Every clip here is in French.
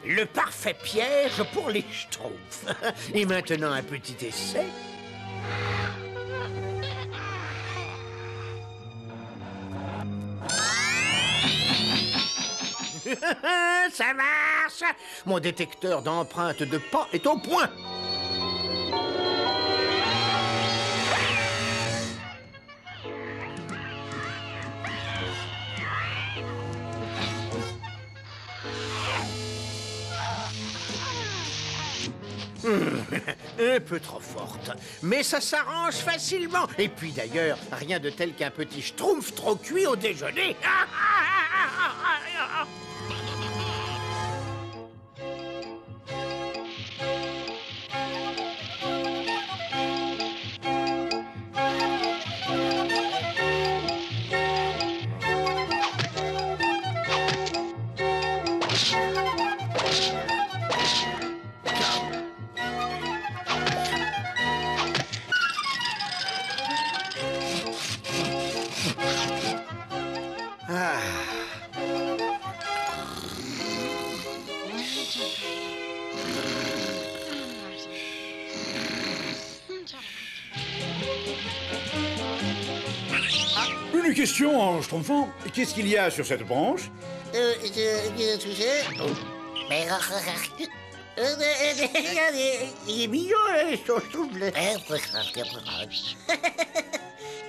Le parfait piège pour les schtroumpfs. Et maintenant, un petit essai. Ça marche! Mon détecteur d'empreintes de pas est au point. Un peu trop forte, mais ça s'arrange facilement. Et puis d'ailleurs, rien de tel qu'un petit schtroumpf trop cuit au déjeuner. Une question en schtroumpfant. Qu'est-ce qu'il y a sur cette branche? Il est mignon, son schtroumpf.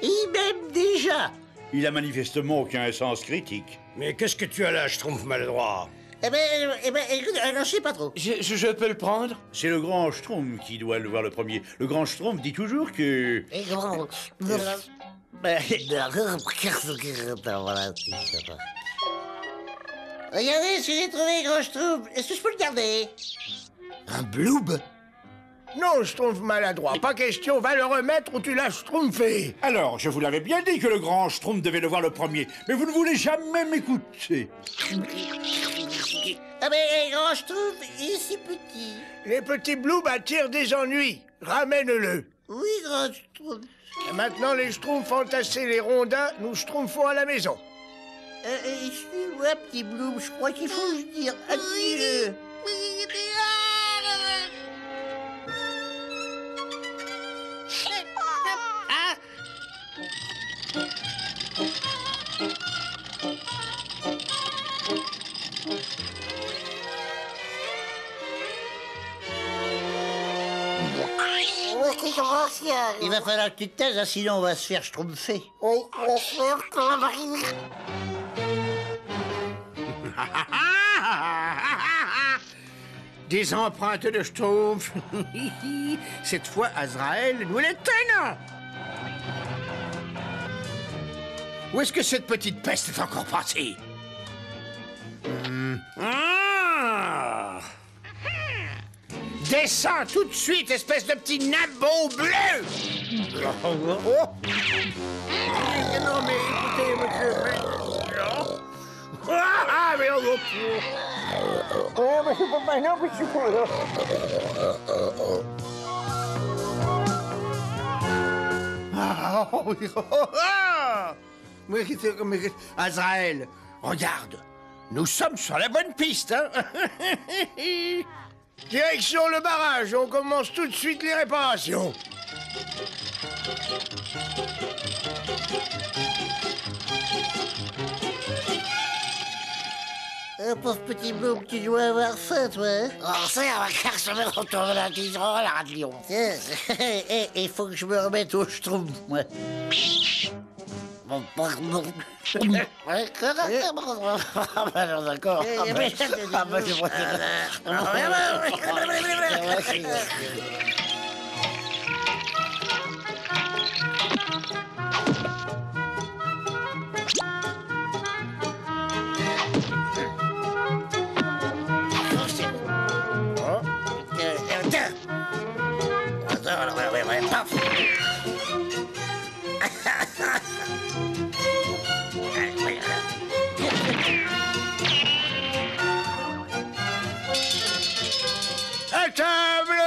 Il m'aime déjà. Il a manifestement aucun sens critique. Mais qu'est-ce que tu as là, schtroumpf maladroit? Écoute, je sais pas trop. Je peux le prendre? C'est le grand schtroumpf qui doit le voir le premier. Le grand schtroumpf dit toujours que... Regardez ce que j'ai trouvé, grand schtroumpf. Est-ce que je peux le garder? Un bloob? Non, schtroumpf maladroit, pas question, va le remettre ou tu l'as schtroumpfé. Alors, je vous l'avais bien dit que le grand schtroumpf devait le voir le premier, mais vous ne voulez jamais m'écouter. Ah mais grand schtroumpf, il est si petit. Les petits bloobs attirent des ennuis, ramène-le. Oui, grand schtroumpf. Et maintenant, les schtroumpfs entassés les rondins, nous schtroumpfons à la maison. Excuse-moi, petit Bloom, je crois qu'il faut le dire. Adieu. Il va falloir que tu te taises, sinon on va se faire schtroumpfer. Oui, on va se faire comme Des empreintes de schtroumpf. Cette fois, Azraël nous les tenons. Où est-ce que cette petite peste est encore passée? Descends tout de suite, espèce de petit nabot bleu! Non, mais écoutez, monsieur... Ah, mais on va... mais c'est pas mal, non, mais je suis pas là. Mais, Azraël, regarde, nous sommes sur la bonne piste, hein? Direction le barrage, on commence tout de suite les réparations. Pauvre petit Bloom, tu dois avoir faim, toi. Oh, ça, on va cartonner autour de la tigerolle, la radion. Il faut que je me remette au schtroumpf, moi. D'accord. À table!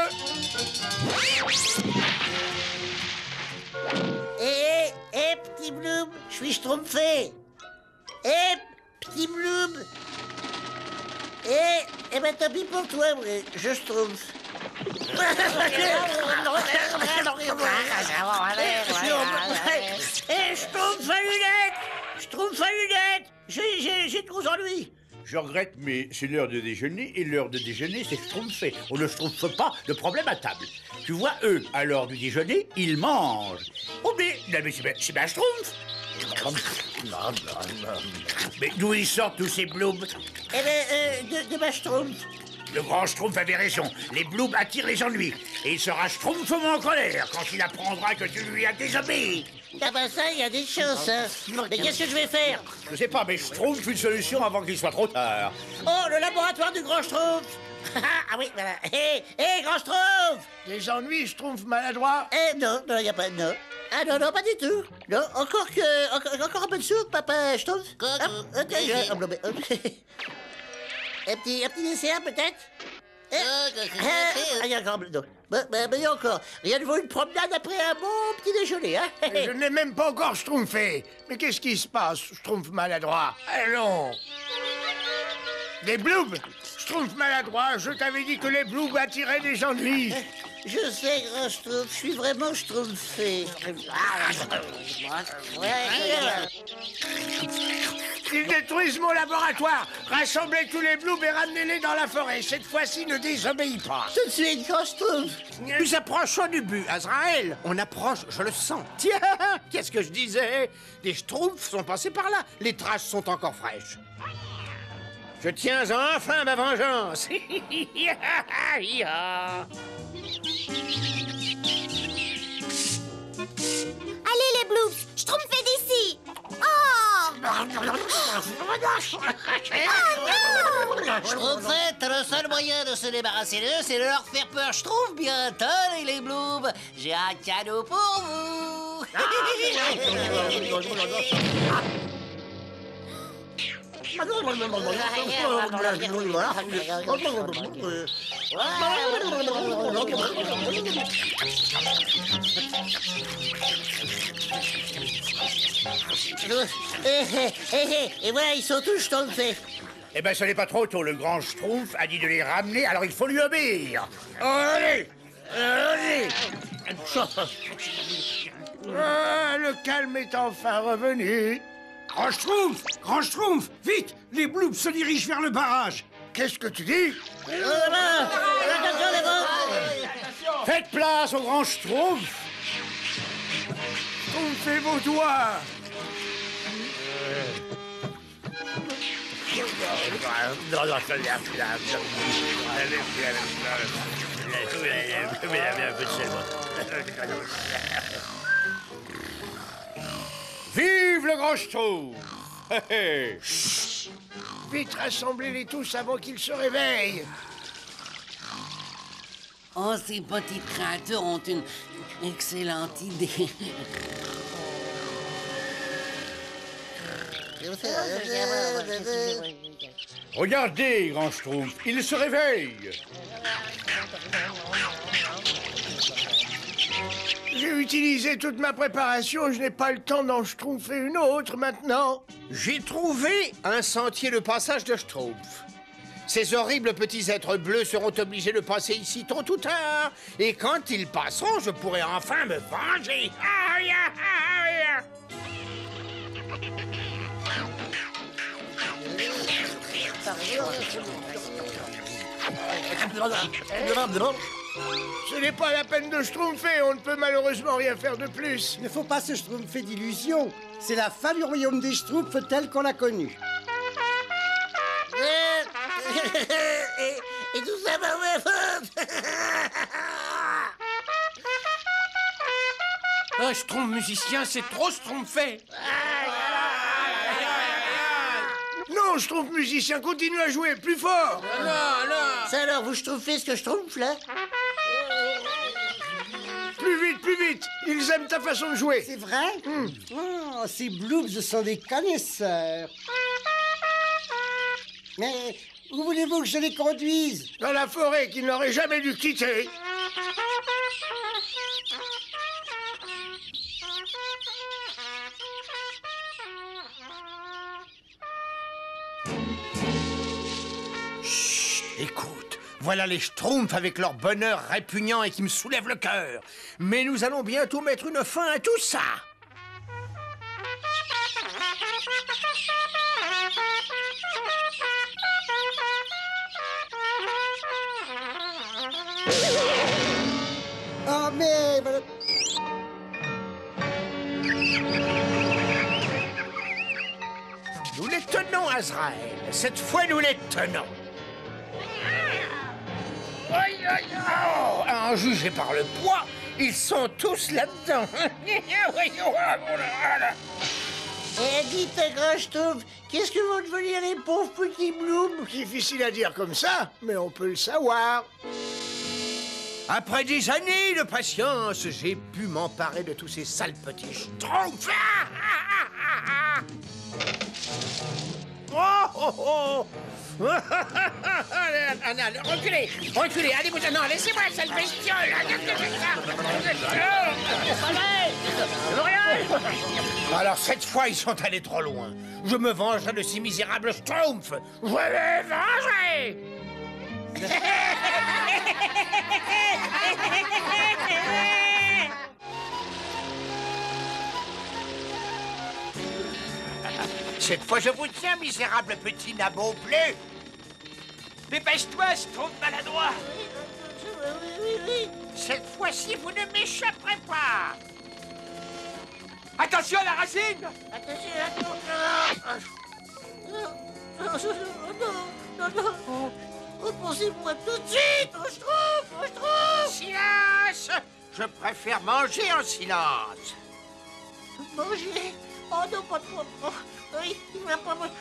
Petit Bloom, je suis schtroumpfé. Petit Bloom. Eh ben, tant pis pour toi, ouais. Je schtroumpf. Eh, schtroumpf à lunettes! Schtroumpf à lunettes! J'ai de gros ennuis. Je regrette, mais c'est l'heure de déjeuner, et l'heure de déjeuner, c'est schtroumpfé. On ne schtroumpfe pas de problème à table. Tu vois, eux, à l'heure du déjeuner, ils mangent. Oh, mais c'est bien schtroumpf. Mais d'où ils sortent tous ces blooms? Eh ben, de ma schtroumpf. Le grand schtroumpf avait raison. Les blooms attirent les ennuis. Et il sera schtroumpfement en colère quand il apprendra que tu lui as désobéi. Ah ben ça, il y a des chances, hein. Mais qu'est-ce que je vais faire? Je sais pas, mais je trouve une solution avant qu'il soit trop tard. Oh, le laboratoire du grand schtroumpf. Ah oui, voilà. Hé, grand schtroumpf! Des ennuis, schtroumpf maladroit? Eh, non, il n'y a pas de non. Ah non, pas du tout. Non, encore un peu de soupe, papa schtroumpf. Un petit dessert, peut-être? Il y a encore... Non. Mais il y a encore. Rien de vaut une promenade après un bon petit déjeuner, hein? Je n'ai même pas encore schtroumpfé. Mais qu'est-ce qui se passe, schtroumpf maladroit? Allons. Des bloobs? Schtroumpf maladroit, je t'avais dit que les bloobs attiraient des ennuis. Je sais, grand schtroumpf, je suis vraiment schtroumpfé. Ils détruisent mon laboratoire. Rassemblez tous les bloobs et ramenez-les dans la forêt. Cette fois-ci, ne désobéis pas. Tout de suite, grand schtroumpf. Nous approchons du but, Azraël. On approche, je le sens. Tiens, qu'est-ce que je disais? Des schtroumpfs sont passés par là. Les traces sont encore fraîches. Je tiens enfin ma vengeance. Allez les bloops, schtroumpfez d'ici. Oh Schtroumpfette, le seul moyen de se débarrasser d'eux, c'est de leur faire peur. Je trouve bien, tenez les blooms. J'ai un cadeau pour vous. Et voilà, ils sont tous schtroumpfés. Eh ben, ce n'est pas trop tôt. Le grand schtroumpf a dit de les ramener, alors il faut lui obéir. Allez! Allez! Ah, le calme est enfin revenu. Grand schtroumpf, vite! Les bloops se dirigent vers le barrage. Qu'est-ce que tu dis? Attention, les gars. Faites place au grand schtroumpf. Schtroumpfez vos doigts. Vive le grand schtroumpf! Vite, rassemblez-les tous avant qu'ils se réveillent. Oh, ces petits créatures ont une excellente idée. Regardez, grand schtroumpf, il se réveille. J'ai utilisé toute ma préparation, je n'ai pas le temps d'en schtroumpfer une autre maintenant. J'ai trouvé un sentier de passage de schtroumpf. Ces horribles petits êtres bleus seront obligés de passer ici tôt ou tard. Et quand ils passeront, je pourrai enfin me venger. Aïe, aïe. Ce n'est pas la peine de schtroumpfer, on ne peut malheureusement rien faire de plus. Il ne faut pas se schtroumpfer d'illusions. C'est la fin du royaume des schtroumpfs tel qu'on l'a connu. Et tout ça va ma faute. Un schtroumpf musicien, c'est trop schtroumpfé. Non, schtroumpf musicien, continue à jouer plus fort. Ça alors, vous schtroumpfez ce que je trouve là? Plus vite, ils aiment ta façon de jouer. C'est vrai? Oh, ces bloops sont des connaisseurs. Mais où voulez-vous que je les conduise? Dans la forêt qu'ils n'auraient jamais dû quitter. Écoute, voilà les Schtroumpfs avec leur bonheur répugnant et qui me soulève le cœur. Mais nous allons bientôt mettre une fin à tout ça. Ah, mais... Nous les tenons, Azraël. Cette fois, nous les tenons. En juger par le poids, ils sont tous là-dedans. Eh, dites, grand Schtroumpf, qu'est-ce que vont devenir les pauvres petits blooms? Difficile à dire comme ça, mais on peut le savoir. Après des années de patience, j'ai pu m'emparer de tous ces sales petits Schtroumpfs. Oh, oh, oh. Reculez, reculez, allez, vous... Non, laissez-moi, sale bestiole. Alors, cette fois, ils sont allés trop loin. Je me vengerai de ces misérables Schtroumpfs. Je les vengerai. Cette fois, je vous tiens, misérable petit nabot bleu. Dépêche-toi, Schtroumpf maladroit. Oui. Cette fois-ci, vous ne m'échapperez pas. Attention à la racine! Attention. Non. Repensez-moi tout de suite, au Schtroumpf. Silence! Je préfère manger en silence. Manger? Oh non, pas de moi. Oui, il va pas manger.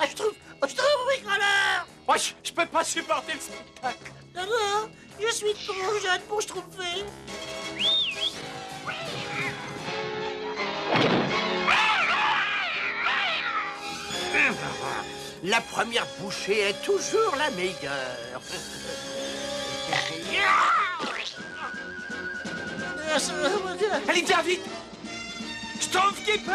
Schtroumpf, bricoleur! Oh, je peux pas supporter le spectacle. Non, je suis trop jeune pour Schtroumpfer. La première bouchée est toujours la meilleure. Allez, viens vite! Schtroumpf qui peut!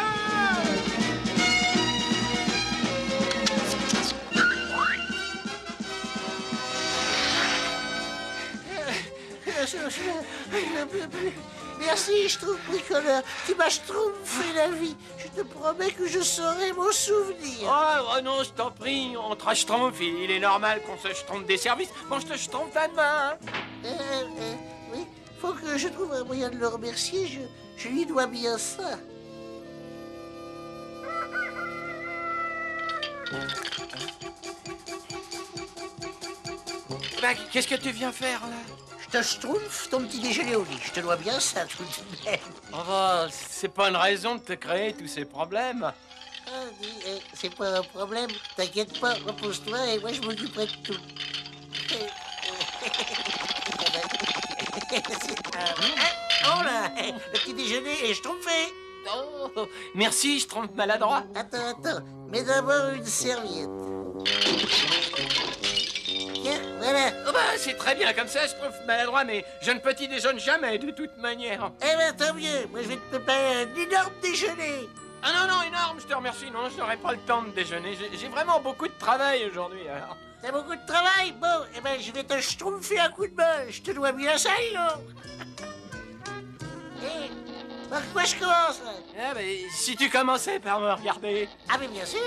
Merci, Schtroumpf bricoleur. Tu m'as schtroumpfé la vie. Je te promets que je saurai m'en souvenir. Oh non, je t'en prie, entre Schtroumpf, il est normal qu'on se schtroumpfe des services. Bon, je te schtroumpfe à demain. Oui, faut que je trouve un moyen de le remercier. Je lui dois bien ça. Ben, qu'est-ce que tu viens faire, là? Je te schtroumpfe ton petit déjeuner au lit. Je te dois bien ça, tout de même. Oh, bah, c'est pas une raison de te créer tous ces problèmes. Ah, c'est pas un problème. T'inquiète pas, repose-toi et moi je m'occuperai de tout. Oh là, le petit déjeuner est schtroumpfé. Oh, merci, Schtroumpf maladroit. Attends, mais d'abord une serviette. Tiens, voilà. Oh, bah, c'est très bien comme ça, Schtroumpf maladroit, mais je ne petit déjeune jamais, de toute manière. Eh ben tant mieux, moi je vais te préparer un énorme déjeuner. Ah non, énorme, je te remercie. Non, je n'aurai pas le temps de déjeuner. J'ai vraiment beaucoup de travail aujourd'hui, alors. T'as beaucoup de travail? Bon, eh ben je vais te schtroumpfer un coup de bol. Je te dois bien ça, non? Eh, par quoi je commence? Ah, bah, si tu commençais par me regarder. Ah mais bien sûr.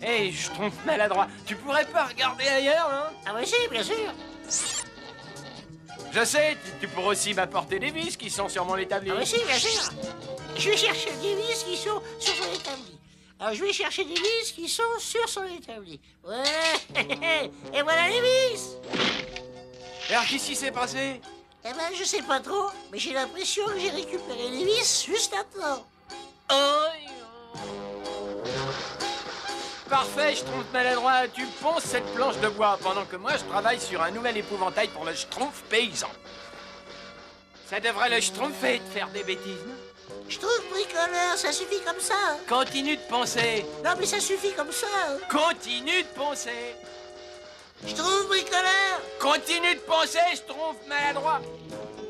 Hé, Schtroumpf maladroit, tu pourrais pas regarder ailleurs, hein? Ah oui, si, bien sûr. Je sais, tu pourrais aussi m'apporter des vis qui sont sur mon établi. Ah oui, si, bien sûr. Je vais chercher des vis qui sont sur son établi. Alors, je vais chercher des vis qui sont sur son établi. Ouais, et voilà les vis. Alors, qu'est-ce qui s'est passé? Eh ben, je sais pas trop, mais j'ai l'impression que j'ai récupéré les vis juste maintenant. Oh. Parfait, Schtroumpf maladroit. Tu ponces cette planche de bois pendant que moi, je travaille sur un nouvel épouvantail pour le Schtroumpf paysan. Ça devrait le schtroumpfer de faire des bêtises, non? Je trouve bricoleur, ça suffit comme ça. Hein. Continue de poncer. Non, mais ça suffit comme ça. Hein. Continue de poncer. Je trouve bricoleur. Continue de poncer, Schtroumpf maladroit.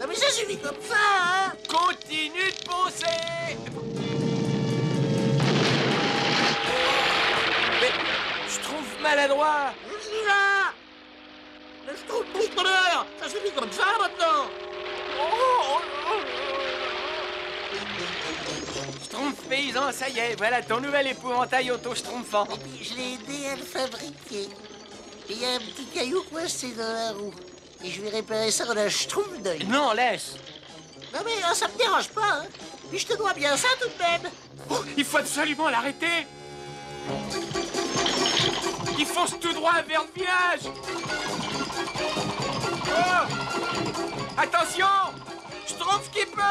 Non, mais ça suffit comme ça. Hein. Continue de poncer. maladroit. Je suis là. Le Schtroumpf bricoleur. Ça suffit comme ça, maintenant. Schtroumpf paysan, ça y est, voilà ton nouvel épouvantail auto-schtroumpfant. Et puis, je l'ai aidé à le fabriquer. Et il y a un petit caillou coincé dans la roue. Et je vais réparer ça en un Schtroumpf d'œil. Non, laisse. Non mais ça me dérange pas, hein. Puis je te dois bien ça tout de même. Oh, il faut absolument l'arrêter. Il fonce tout droit vers le village. Oh, attention, Schtroumpf qui peut.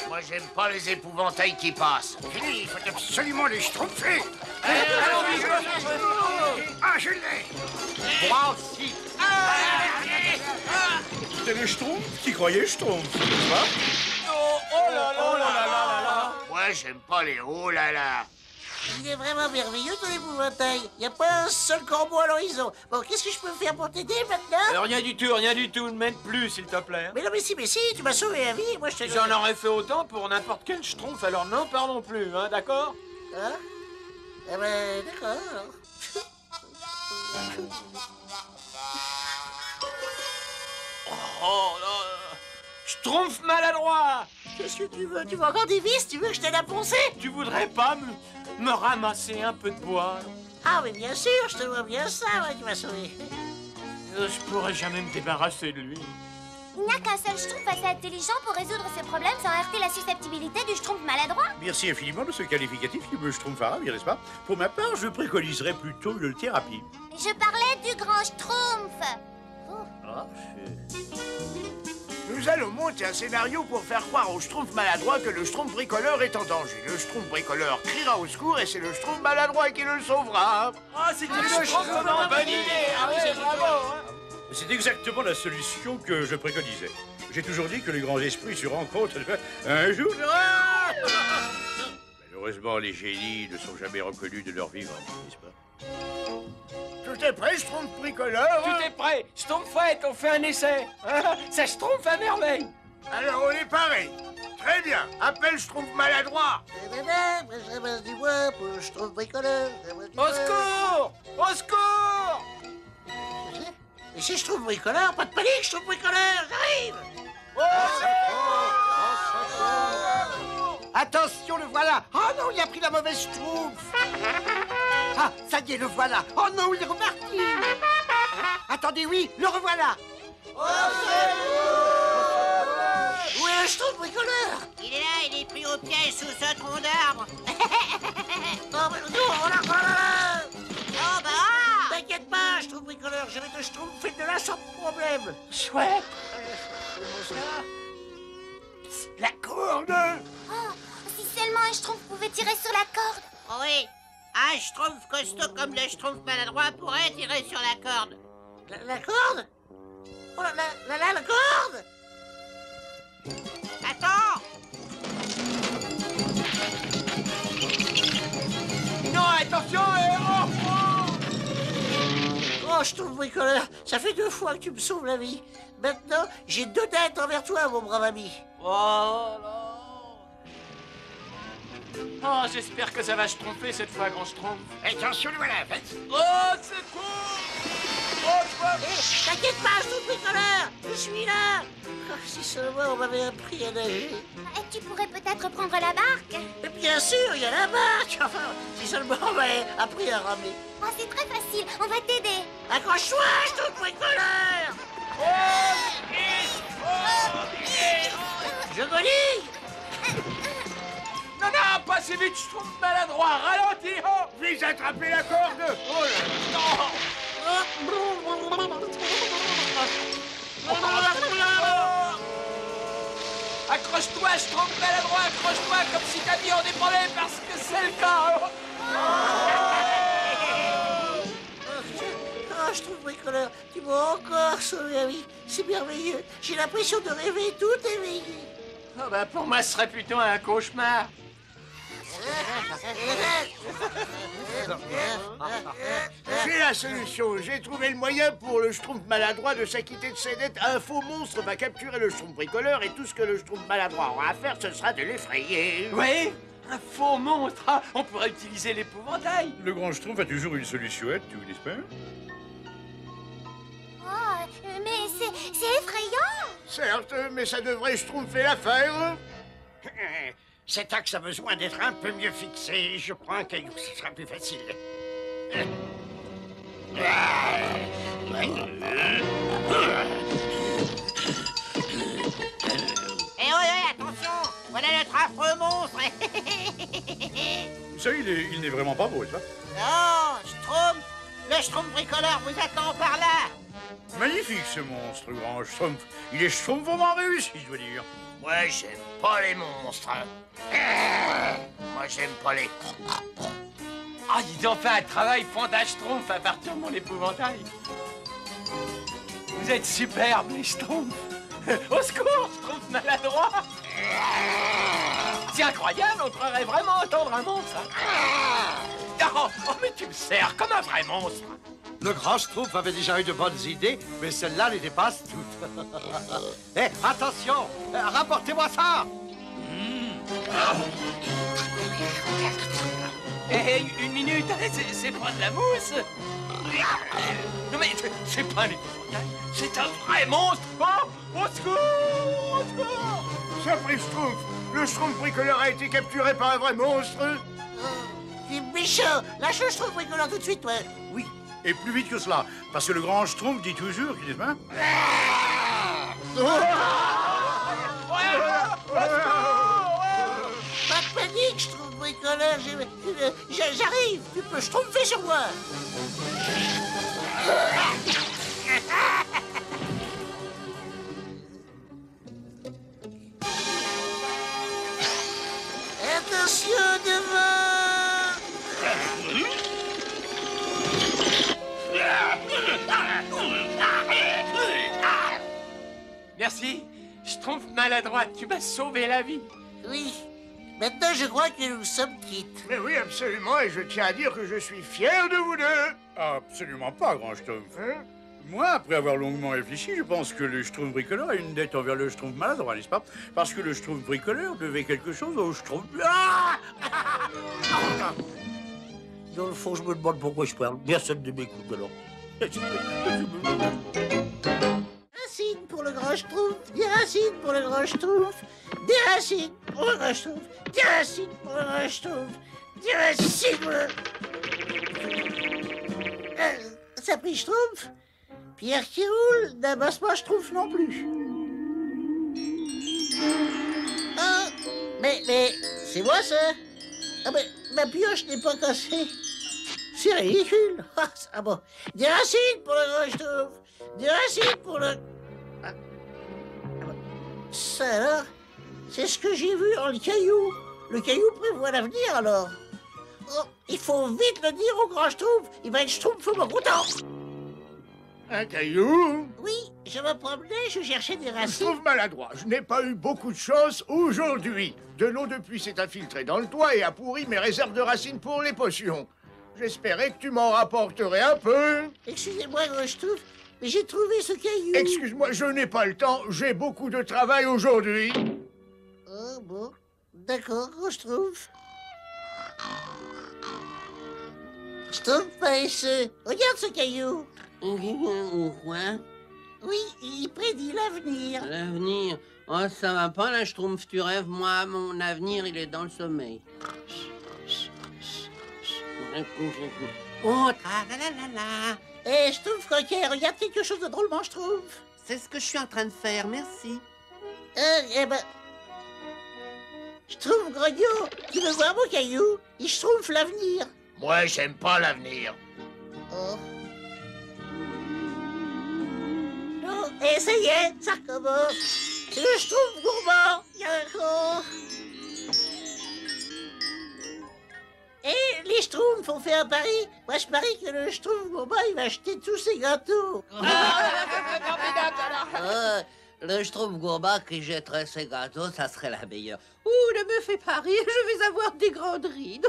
Moi, j'aime pas les épouvantails qui passent. Fini, il faut absolument les schtroumpfer. Ah, je l'ai. Moi aussi. C'était le Schtroumpf qui croyait Schtroumpf, n'est-ce pas? Oh là là là là là là. Moi, j'aime pas les oh là là. Il est vraiment merveilleux ton épouvantail. Il n'y a pas un seul corbeau à l'horizon. Bon, qu'est-ce que je peux faire pour t'aider maintenant? Rien du tout, ne m'aide plus, s'il te plaît. Mais non, mais si, tu m'as sauvé la vie. Moi, je te J'en aurais fait autant pour n'importe quel Schtroumpf, alors n'en parlons plus, hein, d'accord? Hein? Eh ben, d'accord. Oh là, Schtroumpf maladroit. Qu'est-ce que tu veux? Tu veux encore des vis? Tu veux que je t'aide à poncer? Tu voudrais pas me ramasser un peu de bois? Ah, mais bien sûr, je te dois bien ça, ouais, tu m'as sauvé. Je pourrais jamais me débarrasser de lui. Il n'y a qu'un seul Schtroumpf assez intelligent pour résoudre ces problèmes sans heurter la susceptibilité du Schtroumpf maladroit. Merci infiniment de ce qualificatif qui me Schtroumpf à ravir, n'est-ce pas? Pour ma part, je préconiserais plutôt une thérapie. Je parlais du grand Schtroumpf. Nous allons monter un scénario pour faire croire au Schtroumpf maladroit que le Schtroumpf bricoleur est en danger. Le Schtroumpf bricoleur criera au secours et c'est le Schtroumpf maladroit qui le sauvera. Ah, c'est une bonne idée. Ah oui, bravo. C'est exactement la solution que je préconisais. J'ai toujours dit que les grands esprits se rencontrent un jour. Ah, malheureusement, les génies ne sont jamais reconnus de leur vivant, n'est-ce pas? Tout est prêt, Schtroumpf bricoleur? Tout est prêt. Schtroumpfette, on fait un essai. Ça Schtroumpf à merveille. Alors on est paré. Très bien. Appelle Schtroumpf maladroit. Après, je ramasse du bois pour le Schtroumpf bricoleur. Au secours! Au secours! Mais si je trouve bricoleur, pas de panique, je trouve bricoleur, j'arrive. Attention, le voilà. Oh non, il a pris la mauvaise Schtroumpf. Ah, ça y est, le voilà. Oh non, il est reparti. Attendez, oui, le revoilà. Où est le Schtroumpf bricoleur? Il est là, il est pris au piège sous ce tronc d'arbre. Oh, mais non, oh là. Oh bah T'inquiète pas, je trouve bricoleur, je vais te Schtroumpfer de là sans problème. Chouette. La corde. Oh, si seulement un Schtroumpf pouvait tirer sur la corde. Oui, un Schtroumpf costaud comme le Schtroumpf maladroit pourrait tirer sur la corde. La corde? Oh là, la corde? Attends! Non, attention! Oh, je trouve bricoleur, ça fait 2 fois que tu me sauves la vie. Maintenant, j'ai 2 dettes envers toi, mon brave ami. Oh là! Oh, j'espère que ça va se tromper cette fois, grand Schtroumpf. Attention, le voilà. Oh, secours! Oh, toi! T'inquiète pas, je trouve bricoleur, je suis là. Oh, si seulement on m'avait appris à nager. Tu pourrais peut-être prendre la barque. Mais bien sûr, il y a la barque. Enfin, si seulement on m'avait appris à ramer. Oh, c'est très facile, on va t'aider. Accroche-toi, je trouve bricoleur. Je golie. Non, non, pas si vite, je trouve maladroit. Ralentis, oh! Vise à attraper la corde. Oh là. Non! Accroche-toi, je trouve maladroit, accroche-toi comme si ta vie en dépendait parce que c'est le cas. Oh, je trouve bricoleur, tu m'as encore sauvé la vie. C'est merveilleux. J'ai l'impression de rêver tout éveillé. Oh, bah, pour moi, ce serait plutôt un cauchemar. J'ai la solution. J'ai trouvé le moyen pour le Schtroumpf maladroit de s'acquitter de ses dettes. Un faux monstre va capturer le Schtroumpf bricoleur et tout ce que le Schtroumpf maladroit aura à faire, ce sera de l'effrayer. Oui, un faux monstre. Ah, on pourrait utiliser l'épouvantail. Le grand Schtroumpf a toujours une solution, tu n'est-ce pas? Oh, mais c'est effrayant. Certes, mais ça devrait Schtroumpfer l'affaire. Cet axe a besoin d'être un peu mieux fixé. Je prends un caillou, ce sera plus facile. Eh ouais, attention! Voilà notre affreux monstre! Ça, il n'est vraiment pas beau, ça. Non, Schtroumpf! Le Schtroumpf bricoleur vous attend par là! Magnifique, ce monstre, le grand Schtroumpf. Il est Schtroumpfement réussi, je dois dire. Moi, j'aime pas les monstres. Moi, j'aime pas les... Ah, ils ont fait un travail fondage Schtroumpf à partir de mon épouvantail. Vous êtes superbes, les Schtroumpfs. Au secours, Schtroumpf maladroit. C'est incroyable, on croirait vraiment entendre un monstre. Oh, mais tu me sers comme un vrai monstre. Le grand Schtroumpf avait déjà eu de bonnes idées, mais celle-là les dépasse toutes. Eh, attention! Rapportez-moi ça! Hé, une minute, c'est pas de la mousse. Non mais c'est pas un épouvantail, c'est un vrai monstre. Oh, au secours, au secours. Surprise Schtroumpf! Le Schtroumpf bricoleur a été capturé par un vrai monstre. Tu es méchant. Lâche le Schtroumpf bricoleur tout de suite, ouais. Oui, et plus vite que cela, parce que le grand Schtroumpf dit toujours, tu n'est-ce pas? Pas de panique, Schtroumpf bricoleur. J'arrive. Tu peux Schtroumpfer sur moi. Attention devant. Merci, Schtroumpf maladroite, tu m'as sauvé la vie. Oui. Maintenant, je crois que nous sommes quittes. Mais oui, absolument, et je tiens à dire que je suis fier de vous deux. Absolument pas, grand Schtroumpf. Hein? Moi, après avoir longuement réfléchi, je pense que le Schtroumpf bricoleur a une dette envers le Schtroumpf maladroit, n'est-ce pas? Parce que le Schtroumpf bricoleur devait quelque chose au Schtroumpf... Ah! Dans le fond, je me demande pourquoi je parle. Personne ne m'écoute alors. Racines pour le grand Schtroumpf, des racines pour le grand Schtroumpf, des racines pour le grand Schtroumpf, des racines pour le grand Schtroumpf, des racines pour le... Ça prie Schtroumpf. Pierre qui roule n'amasse pas Schtroumpf non plus. Ah, mais c'est moi ça? Ah mais ma pioche n'est pas cassée. C'est ridicule. Ah bon. Des racines pour le grand Schtroumpf. Des racines pour le... Ah bon. Ça alors, c'est ce que j'ai vu dans le caillou. Le caillou prévoit l'avenir alors. Oh, il faut vite le dire au grand Schtroumpf. Il va être Schtroumpfement content. Un caillou? Oui, je me promenais, je cherchais des Je racines. trouve maladroit. Je n'ai pas eu beaucoup de chance aujourd'hui. De l'eau de pluie s'est infiltrée dans le toit et a pourri mes réserves de racines pour les potions. J'espérais que tu m'en rapporterais un peu. Excusez-moi, grand Schtroumpf, mais j'ai trouvé ce caillou. Excuse-moi, je n'ai pas le temps. J'ai beaucoup de travail aujourd'hui. Oh bon, d'accord, grand Schtroumpf. Schtroumpf paresseux, regarde ce caillou. Quoi? Oui, il prédit l'avenir. L'avenir? Oh, ça va pas, la Schtroumpf, tu rêves. Moi, mon avenir, il est dans le sommeil. Oh, la. Eh, Schtroumpf coquet, regarde quelque chose de drôlement, Schtroumpf. C'est ce que je suis en train de faire, merci. Eh ben... Schtroumpf grognon, tu veux voir mon caillou? Il Schtroumpf l'avenir. Moi, j'aime pas l'avenir. Oh. Non, et ça y est, ça recommence. C'est le Schtroumpf gourmand. Yahoo. Et les Schtroumpfs ont fait un pari. Moi, je parie que le Schtroumpf gourmand, il va acheter tous ses gâteaux. Le Schtroumpf gourmand qui jetterait ses gâteaux, ça serait la meilleure. Ouh, ne me fais pas rire, je vais avoir des grandes rides.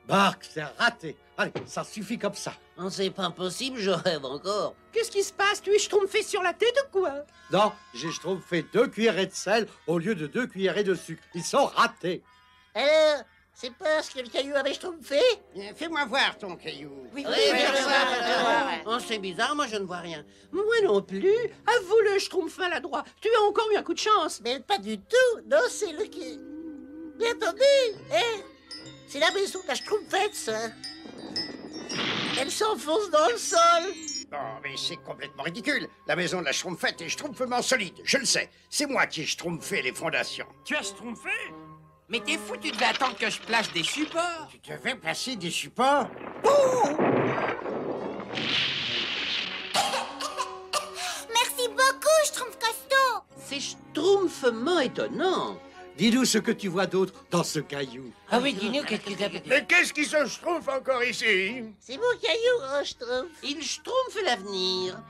Bark, c'est raté. Allez, ça suffit comme ça. Non, c'est pas possible, je rêve encore. Qu'est-ce qui se passe? Tu es schtroumpfé sur la tête ou quoi? Non, j'ai fait 2 cuillerées de sel au lieu de 2 cuillerées de sucre. Ils sont ratés. Alors, c'est parce que le caillou avait schtroumpfé? Fais-moi voir ton caillou. Oui, ouais. Oh, c'est bizarre, moi je ne vois rien. Moi non plus. Avoue le schtroumpf maladroit. Tu as encore eu un coup de chance. Mais pas du tout. Non, c'est le qui... Mais attendez, hein? C'est la maison de la schtroumpfette, ça. Elle s'enfonce dans le sol. Non, mais c'est complètement ridicule. La maison de la schtroumpfette est schtroumpfement solide, je le sais. C'est moi qui ai schtroumpfé les fondations. Tu as schtroumpfé? Mais t'es fou, tu devais attendre que je place des supports. Tu devais placer des supports? Merci beaucoup, Schtroumpf Costaud. C'est schtroumpfement étonnant. Dis-nous ce que tu vois d'autre dans ce caillou. Ah oui, dis-nous qu'est-ce qu'il t'a fait. Mais qu'est-ce qui se schtroumpf encore ici? C'est mon caillou, grand schtroumpf. Il schtroumpfe l'avenir.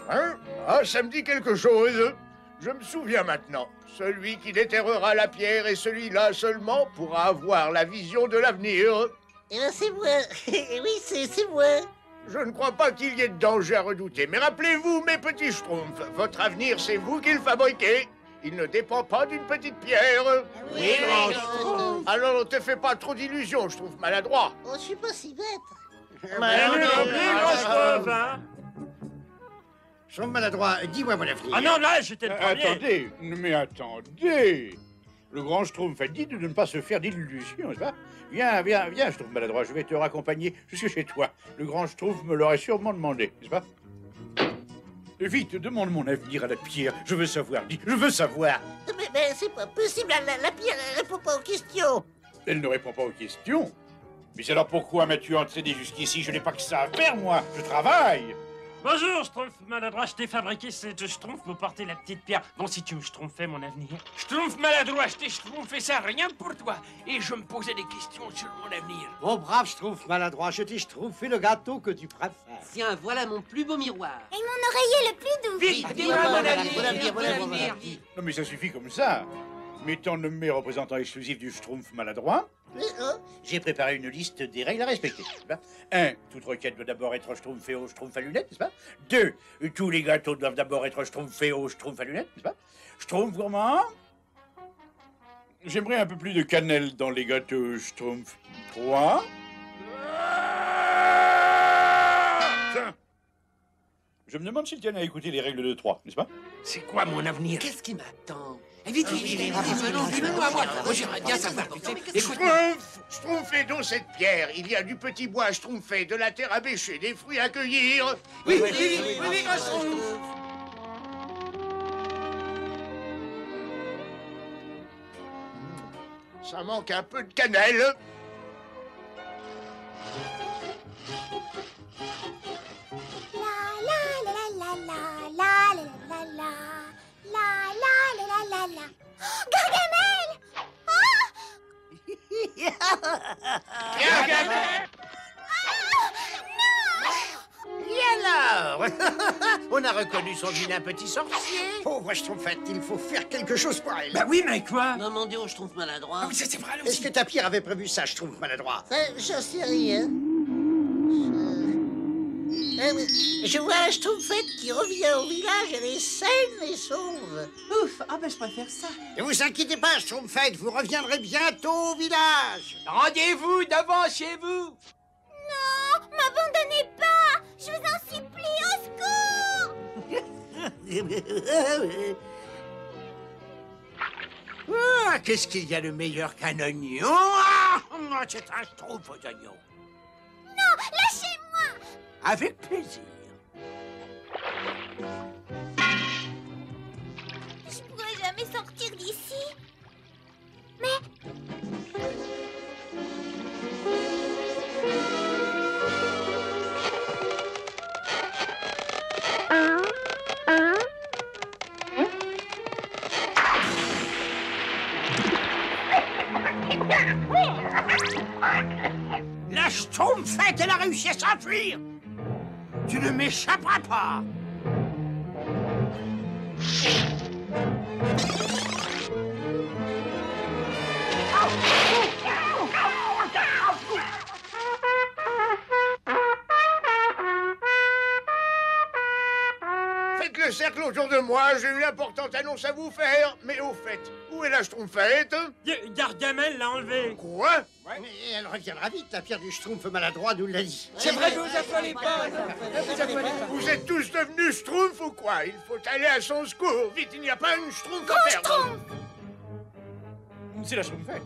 Hein? Ah, ça me dit quelque chose. Je me souviens maintenant. Celui qui déterrera la pierre et celui-là seulement pourra avoir la vision de l'avenir. Eh bien, c'est moi. Oui, c'est moi. Je ne crois pas qu'il y ait de danger à redouter. Mais rappelez-vous, mes petits schtroumpfs, votre avenir, c'est vous qui le fabriquez. Il ne dépend pas d'une petite pierre. Oui, grand Schtroumpf. Alors ne te fais pas trop d'illusions, je trouve maladroit. Oh, je suis pas si bête. Schtroumpf maladroit, dis-moi mon avenir. Ah non, là, j'étais le premier. Attendez, mais attendez. Le grand Schtroumpf a dit de ne pas se faire d'illusions, n'est-ce pas? Viens, Schtroumpf maladroit, je vais te raccompagner jusque chez toi. Le grand Schtroumpf me l'aurait sûrement demandé, n'est-ce pas? Vite, demande mon avenir à la pierre. Je veux savoir, dis, je veux savoir. Mais c'est pas possible. La pierre, elle répond pas aux questions. Elle ne répond pas aux questions. Mais alors pourquoi m'as-tu entraîné jusqu'ici? Je n'ai pas que ça à faire, moi. Je travaille. Bonjour, Schtroumpf maladroit, je t'ai fabriqué cette schtroumpf pour porter la petite pierre. Bon, si tu me schtroumpfais mon avenir. Schtroumpf maladroit, je t'ai schtroumpfé ça rien que pour toi. Et je me posais des questions sur mon avenir. Oh, brave Schtroumpf maladroit, je t'ai schtroumpfé le gâteau que tu préfères. Tiens, voilà mon plus beau miroir. Et mon oreiller le plus doux. Vite, dis-moi mon avenir. Non, mais ça suffit comme ça. M'étant nommé représentant exclusif du Schtroumpf maladroit, j'ai préparé une liste des règles à respecter. 1. Toute requête doit d'abord être schtroumpfée au schtroumpf à lunettes, n'est-ce pas? 2. Tous les gâteaux doivent d'abord être schtroumpfés au schtroumpf à lunettes, n'est-ce pas? Schtroumpf gourmand. J'aimerais un peu plus de cannelle dans les gâteaux schtroumpf. 3. Tiens. Je me demande s'il tient à écouter les règles de 3, n'est-ce pas? C'est quoi mon avenir? Qu'est-ce qui m'attend? Vite, dis-moi, moi. Moi, j'aimerais bien savoir. Écoute, Schtroumpfez donc cette pierre. Il y a du petit bois à schtroumpfer, de la terre à bêcher, des fruits à cueillir. oui, grand Schtroumpf. Ça manque un peu de cannelle. Gargamel! Et alors? On a reconnu son vilain petit sorcier. Pauvre schtroumpfette, il faut faire quelque chose pour elle. Bah oui, mais quoi? Demandez au schtroumpf maladroit. Ah oui, c'est vrai, là Est-ce aussi. que ta pierre avait prévu ça, schtroumpf maladroit? J'en sais rien. Mais je vois la schtroumpfette qui revient au village. Elle est saine et sauve. Ouf, ah ben je préfère ça. Ne vous inquiétez pas, schtroumpfette, vous reviendrez bientôt au village. Rendez-vous devant chez vous. Non, m'abandonnez pas! Je vous en supplie, au secours! Ah, qu'est-ce qu'il y a de meilleur qu'un oignon? Ah, c'est un schtroumpf aux oignons. Non, lâchez-moi! Avec plaisir. Je pourrais jamais sortir d'ici. Mais... La schtroumpfette, elle a réussi à s'enfuir. Tu ne m'échapperas pas. Faites le cercle autour de moi, j'ai une importante annonce à vous faire. Mais au fait, où est la Schtroumpfette? Gargamel l'a enlevé. Quoi? Mais elle reviendra vite, la pierre du Schtroumpf maladroit nous l'a dit. C'est vrai, vous affolez pas. Vous êtes tous devenus Schtroumpf ou quoi? Il faut aller à son secours. Vite, il n'y a pas une Schtroumpf à perdre. C'est la Schtroumpfette.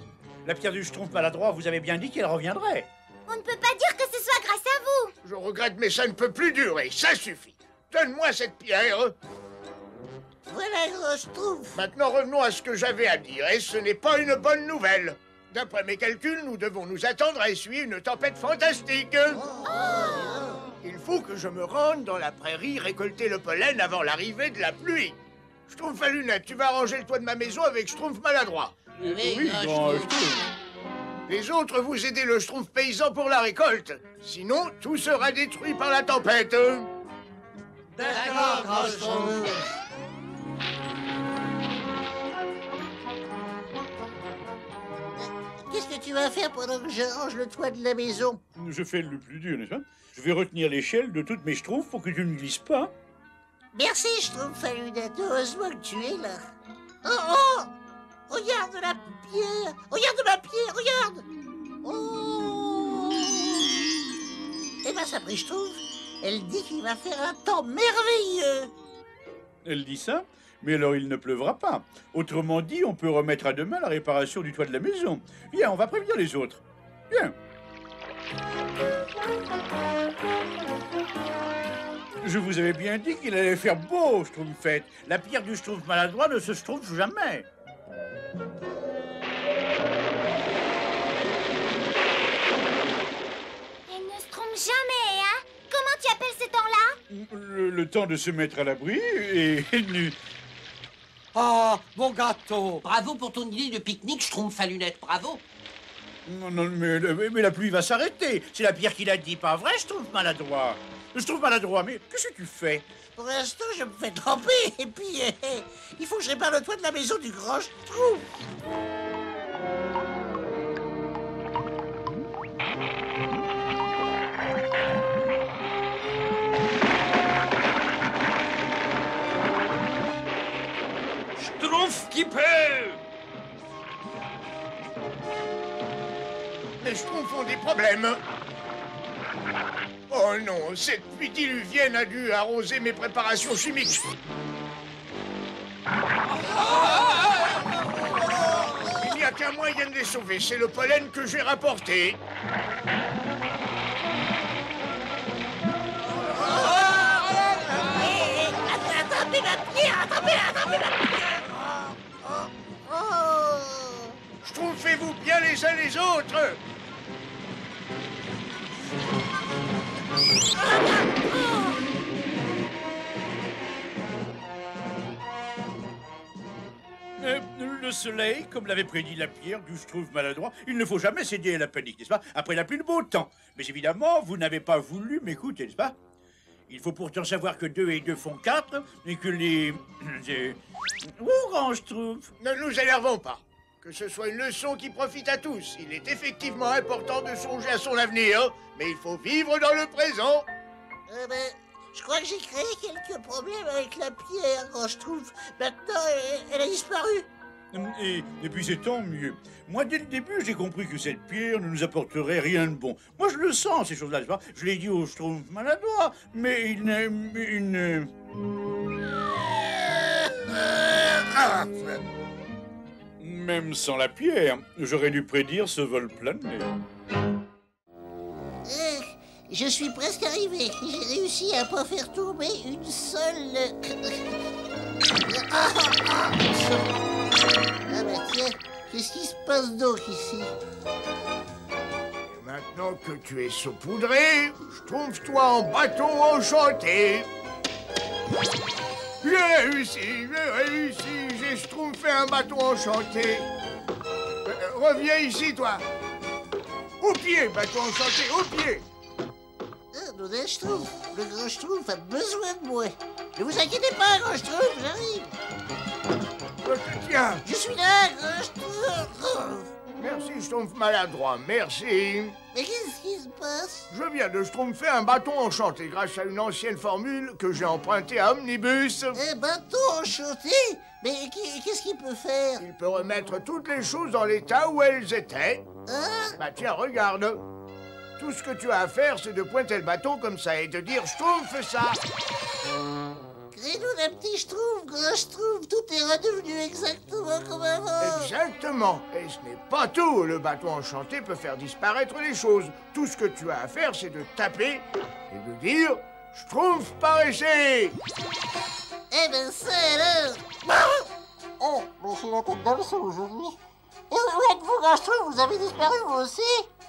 La pierre du Schtroumpf maladroit, vous avez bien dit qu'elle reviendrait. On ne peut pas dire que ce soit grâce à vous. Je regrette, mais ça ne peut plus durer. Ça suffit. Donne-moi cette pierre. Voilà, gros Schtroumpf. Maintenant, revenons à ce que j'avais à dire. Et ce n'est pas une bonne nouvelle. D'après mes calculs, nous devons nous attendre à essuyer une tempête fantastique. Il faut que je me rende dans la prairie récolter le pollen avant l'arrivée de la pluie. Schtroumpf à lunettes, tu vas arranger le toit de ma maison avec Schtroumpf maladroit. Oui, Les autres, vous aidez le Schtroumpf paysan pour la récolte. Sinon, tout sera détruit par la tempête. D'accord, grand Schtroumpf. Qu'est-ce que tu vas faire pendant que j'arrange le toit de la maison? Je fais le plus dur, n'est-ce pas? Je vais retenir l'échelle de toutes mes Schtroumpfs pour que tu ne glisses pas. Merci, Schtroumpf à lunettes. Heureusement que tu es là. Oh! Regarde la pierre! Regarde ma pierre! Regarde! Oh! Eh ben, ça prie Schtroumpf. Elle dit qu'il va faire un temps merveilleux. Elle dit ça, mais alors il ne pleuvra pas. Autrement dit, on peut remettre à demain la réparation du toit de la maison. Viens, on va prévenir les autres. Viens. Je vous avais bien dit qu'il allait faire beau, Schtroumpfette. La pierre du Schtroumpf maladroit ne se schtroumpfe jamais. Elle ne se trompe jamais, hein? Comment tu appelles ce temps-là? Le temps de se mettre à l'abri et... Ah, mon gâteau! Bravo pour ton idée de pique-nique, Schtroumpf à lunettes, bravo. Non, mais la pluie va s'arrêter. C'est la pierre qui l'a dit, pas vrai, Schtroumpf maladroit? Schtroumpf maladroit, mais qu'est-ce que tu fais? Pour l'instant, je me fais tremper. Et puis, il faut que je répare le toit de la maison du grand Schtroumpf. Schtroumpf qui peut. Les Schtroumpfs ont des problèmes. Oh non, cette pluie diluvienne a dû arroser mes préparations chimiques. Il n'y a qu'un moyen de les sauver, c'est le pollen que j'ai rapporté. Attrapez ma pierre! Attrapez ma pierre! Schtroumpfez-vous bien les uns les autres. Le soleil, comme l'avait prédit la pierre du Schtroumpf maladroit, il ne faut jamais céder à la panique, n'est-ce pas? Après la pluie, le beau temps. Mais évidemment, vous n'avez pas voulu m'écouter, n'est-ce pas? Il faut pourtant savoir que 2 et 2 font 4, et que les... Où, grand Schtroumpf? Ne nous énervons pas. Que ce soit une leçon qui profite à tous. Il est effectivement important de songer à son avenir, mais il faut vivre dans le présent. Je crois que j'ai créé quelques problèmes avec la pierre, grand Schtroumpf. Maintenant, elle a disparu. Et puis c'est tant mieux. Moi, dès le début, j'ai compris que cette pierre ne nous apporterait rien de bon. Moi, je le sens, ces choses-là, n'est-ce pas? Je l'ai dit au Schtroumpf maladroit, mais il ne... Même sans la pierre, j'aurais dû prédire ce vol plané. Je suis presque arrivé. J'ai réussi à pas faire tomber une seule... Ah bah tiens, qu'est-ce qui se passe donc ici? Et maintenant que tu es saupoudré, Schtroumpf-toi en bâton enchanté. J'ai réussi, j'ai schtroumpfé un bâton enchanté. Reviens ici, toi. Au pied, bâton enchanté, au pied. Nous, Schtroumpf, le grand Schtroumpf a besoin de moi. Ne vous inquiétez pas, grand Schtroumpf, j'arrive. Je te tiens. Je suis là, grand Schtroumpf. Merci, Schtroumpf maladroit, merci. Mais qu'est-ce qui se passe? Je viens de schtroumpfer un bâton enchanté grâce à une ancienne formule que j'ai empruntée à Omnibus. Un bâton enchanté? Mais qu'est-ce qu'il peut faire? Il peut remettre toutes les choses dans l'état où elles étaient. Hein? Bah tiens, regarde. Tout ce que tu as à faire, c'est de pointer le bâton comme ça et de dire « Schtroumpf, fais ça !» Crénou, la petite Schtroumpf, grand Schtroumpf, tout est redevenu exactement comme avant. Exactement. Et ce n'est pas tout. Le bâton enchanté peut faire disparaître les choses. Tout ce que tu as à faire, c'est de taper et de dire « Schtroumpf par essai !» Eh ben ça alors. Oh, mais c'est la tête d'homme ça aujourd'hui. Et où êtes-vous, grand Schtroumpf? Vous avez disparu vous aussi?